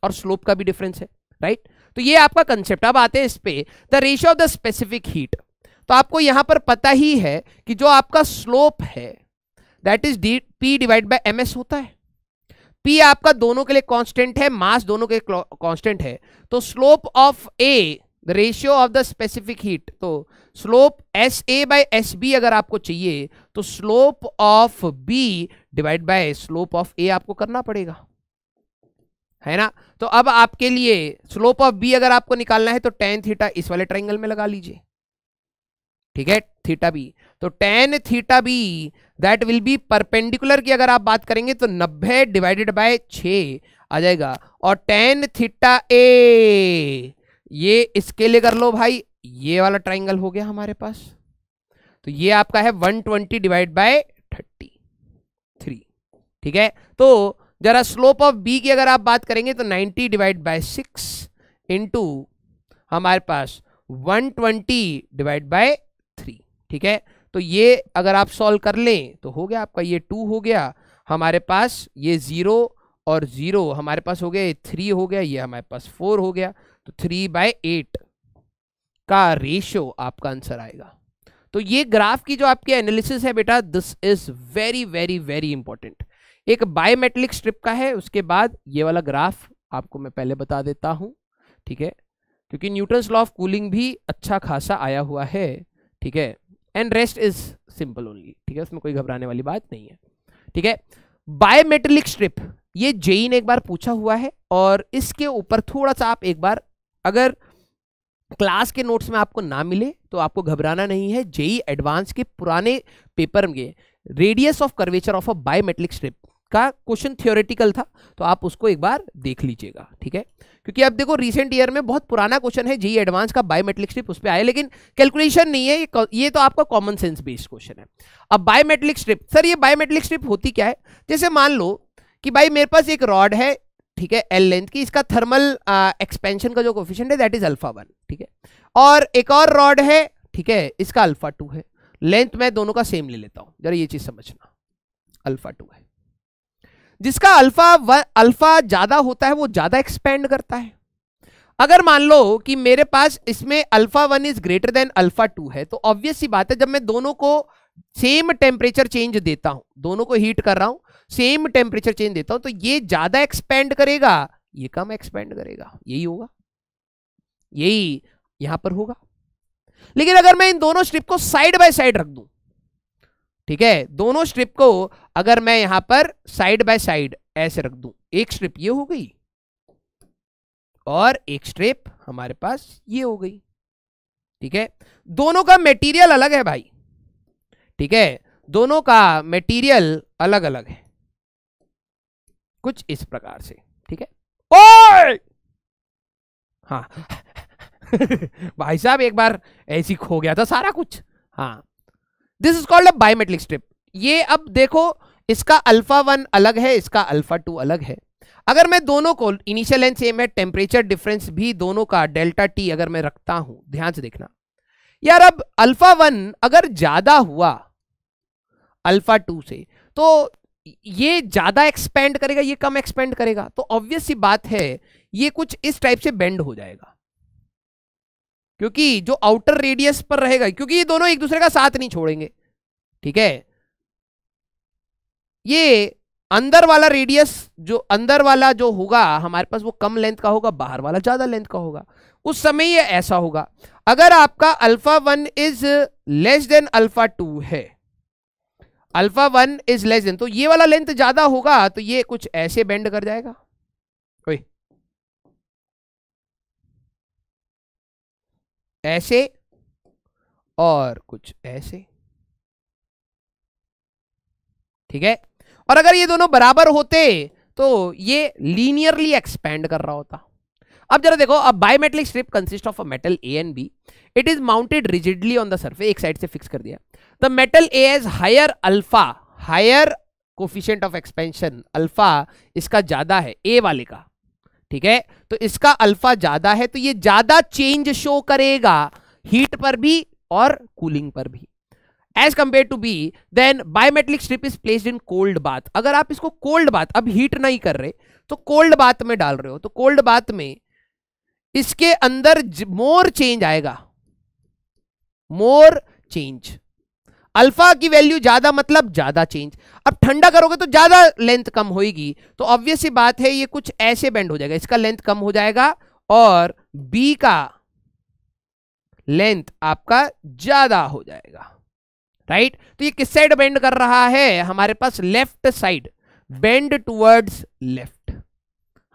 और स्लोप का भी डिफरेंस है, राइट। तो ये आपका कंसेप्ट। अब आते हैं इस पे, the ratio of the specific heat. तो आपको यहां पर पता ही है कि जो आपका स्लोप है that is P divide by MS होता है। P आपका दोनों के लिए कांस्टेंट है, मास दोनों के कांस्टेंट है, तो slope of A the ratio of the specific heat, तो स्लोप SA बाय SB अगर आपको चाहिए तो slope of B divide by slope of A आपको करना पड़ेगा, है ना। तो अब आपके लिए स्लोप ऑफ B अगर आपको निकालना है तो tan थीटा इस वाले ट्राइंगल में लगा लीजिए, ठीक है, थीटा B। तो tan theta B that will B perpendicular की अगर आप बात करेंगे तो 90 डिवाइडेड बाय 6 आ जाएगा, और tan थीटा A ये इसके लिए कर लो भाई, ये वाला ट्राइंगल हो गया हमारे पास, तो ये आपका है 120 डिवाइड बाय 33, ठीक है। तो जरा स्लोप ऑफ B की अगर आप बात करेंगे तो 90 डिवाइड बाय 6 इंटू हमारे पास 120 डिवाइड बाय 3, ठीक है। तो ये अगर आप सॉल्व कर लें तो हो गया आपका, ये 2 हो गया हमारे पास, ये 0 और 0 हमारे पास हो गया, ये 3 हो गया, ये हमारे पास 4 हो गया, तो 3/8 का रेशियो आपका आंसर आएगा। तो ये ग्राफ की जो आपकी एनालिसिस है बेटा, this is very very very important. एक बायोमेट्रिक स्ट्रिप का है, उसके बाद ये वाला ग्राफ आपको मैं पहले बता देता हूं, ठीक है, क्योंकि न्यूटन्स लॉ ऑफ कूलिंग भी अच्छा खासा आया हुआ है, ठीक है, and rest is simple only, ठीक है, उसमें कोई घबराने वाली बात नहीं है, ठीक है। बायोमेट्रिक स्ट्रिप ये जेई ने एक बार पूछा हुआ है, और इसके ऊपर थोड़ा सा आप एक बार अगर क्लास के नोट्स में आपको ना मिले तो आपको घबराना नहीं है, जेई एडवांस के पुराने पेपर में radius of curvature of a biometric strip का क्वेश्चन थ्योरेटिकल था, तो आप उसको एक बार देख लीजिएगा, ठीक है, क्योंकि अब देखो रिसेंट ईयर में बहुत पुराना क्वेश्चन है जेई एडवांस का, बायोमेट्रिक स्ट्रिप उस पे आया, लेकिन कैलकुलेशन नहीं है, ये तो आपका कॉमन सेंस बेस्ड क्वेश्चन है। अब बायोमेट्रिक स्ट्रिप, सर ये बायोमेट्रिक स्ट्रिप होती क्या है, जैसे मान लो कि भाई मेरे पास एक रॉड है, ठीक है, L लेंथ की, इसका थर्मल एक्सपेंशन का जो कोफिशिएंट है दैट इज α1, ठीक है, और एक और रॉड है, ठीक है, इसका α2 है, लेंथ मैं दोनों का सेम ले लेता हूं, जरा ये चीज समझना, α2 है, जिसका अल्फा ज्यादा होता है वो ज्यादा एक्सपेंड करता है। अगर मान लो कि मेरे पास इसमें α1 इज ग्रेटर देन α2 है, तो ऑब्वियस सी बात है जब मैं दोनों को सेम टेम्परेचर चेंज देता हूं, दोनों को हीट कर रहा हूं, सेम टेम्परेचर चेंज देता हूं, तो ये ज्यादा एक्सपेंड करेगा, ये कम एक्सपेंड करेगा, यही होगा, यही यहां पर होगा। लेकिन अगर मैं इन दोनों स्ट्रिप को साइड बाय साइड रख दूं, ठीक है, दोनों स्ट्रिप को अगर मैं यहां पर साइड बाय साइड ऐसे रख दूं, एक स्ट्रिप ये हो गई और एक स्ट्रिप हमारे पास ये हो गई, ठीक है, दोनों का मटेरियल अलग है भाई, ठीक है, दोनों का मटेरियल अलग अलग है, कुछ इस प्रकार से, ठीक है। ओए हाँ भाई साहब एक बार ऐसी खो गया था सारा कुछ, हाँ, this is called a biometric strip. ये अब देखो इसका α1 अलग है, इसका α2 अलग है, अगर मैं दोनों को इनिशियल लेंथ सेम है, टेम्परेचर डिफरेंस भी दोनों का ΔT अगर मैं रखता हूं, ध्यान से देखना यार, अब α1 अगर ज्यादा हुआ α2 से तो ये ज्यादा एक्सपेंड करेगा, ये कम एक्सपेंड करेगा, तो ऑब्वियस सी बात है ये कुछ इस टाइप से बेंड हो जाएगा, क्योंकि जो आउटर रेडियस पर रहेगा, क्योंकि ये दोनों एक दूसरे का साथ नहीं छोड़ेंगे, ठीक है, ये अंदर वाला रेडियस, जो अंदर वाला जो होगा हमारे पास वो कम लेंथ का होगा, बाहर वाला ज्यादा लेंथ का होगा, उस समय ये ऐसा होगा। अगर आपका α1 इज लेस देन α2 है, α1 इज लेस देन, तो ये वाला लेंथ ज्यादा होगा, तो ये कुछ ऐसे बेंड कर जाएगा, ऐसे और कुछ ऐसे, ठीक है, और अगर ये दोनों बराबर होते तो ये लीनियरली एक्सपेंड कर रहा होता। अब जरा देखो, अब biometric strip consist of a metal A and B, it is mounted rigidly on the surface, एक साइड से फिक्स कर दिया, the metal A has higher alpha, higher coefficient of expansion, alpha इसका ज्यादा है A वाले का, ठीक है, तो इसका अल्फा ज्यादा है, तो ये ज्यादा चेंज शो करेगा हीट पर भी और कूलिंग पर भी as compare to B. Then biometric strip is placed in cold bath, अगर आप इसको कोल्ड बाथ, अब हीट नहीं कर रहे तो कोल्ड बाथ में डाल रहे हो, तो कोल्ड बाथ में इसके अंदर मोर चेंज आएगा, मोर चेंज। अल्फा की वैल्यू ज्यादा मतलब ज्यादा चेंज। अब ठंडा करोगे तो ज्यादा लेंथ कम होगी, तो ऑब्वियस सी बात है ये कुछ ऐसे बेंड हो जाएगा, इसका लेंथ कम हो जाएगा और बी का लेंथ आपका ज्यादा हो जाएगा, राइट। तो ये किस साइड बेंड कर रहा है, हमारे पास left side, bend towards left,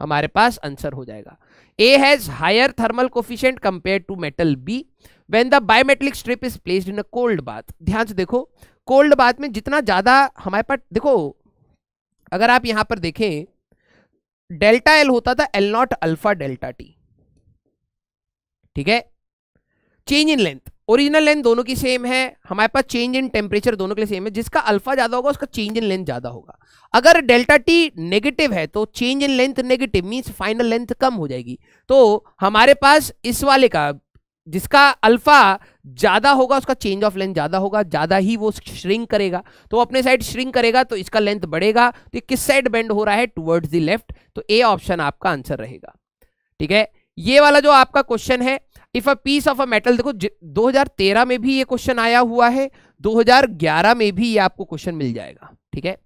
हमारे पास आंसर हो जाएगा। A has higher thermal coefficient compare to metal B when the bimetallic strip is placed in a cold bath. ध्यान से देखो, कोल्ड बाथ में जितना ज्यादा हमारे पास, देखो अगर आप यहां पर देखें, डेल्टा एल होता था L nought alpha delta T, ठीक है। Change in length, original length दोनों की सेम है, हमारे पास चेंज इन टेम्परेचर दोनों के लिए सेम है, जिसका अल्फा ज्यादा होगा उसका चेंज इन लेंथ ज्यादा होगा। अगर डेल्टा टी नेगेटिव है तो change in length negative means final length कम हो जाएगी। तो हमारे पास इस वाले का, जिसका अल्फा ज्यादा होगा उसका चेंज ऑफ लेंथ ज्यादा होगा, ज्यादा ही वो श्रिंक करेगा, तो अपने साइड श्रिंक करेगा तो इसका लेंथ बढ़ेगा। तो किस साइड बेंड हो रहा है, टुवर्ड्स द लेफ्ट, तो ए ऑप्शन आपका आंसर रहेगा, ठीक है। ये वाला जो आपका क्वेश्चन है, if a piece of a metal, देखो 2013 में भी ये क्वेश्चन आया हुआ है, 2011 में भी ये आपको क्वेश्चन मिल जाएगा, ठीक है।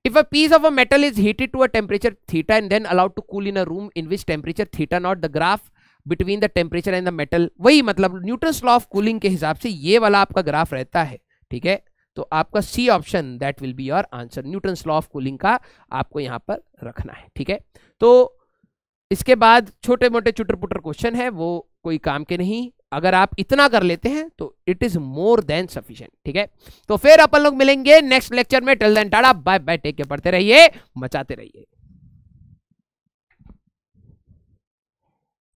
If a piece of a metal is heated to a temperature theta and then allowed to cool in a room in which temperature theta naught, the graph between the temperature and the metal, वही मतलब न्यूटन्स लॉ ऑफ कूलिंग के हिसाब से ये वाला आपका ग्राफ रहता है, ठीक है। तो आपका C option that will be your answer, Newton's law of cooling का आपको यहां पर रखना है, ठीक है। तो इसके बाद छोटे मोटे चुटर पुटर क्वेश्चन है, वो कोई काम के नहीं, अगर आप इतना कर लेते हैं तो it is more than sufficient, ठीक है। तो फिर अपन लोग मिलेंगे नेक्स्ट लेक्चर में, till then tata bye bye, take care, पढ़ते रहिए, मचाते रहिए।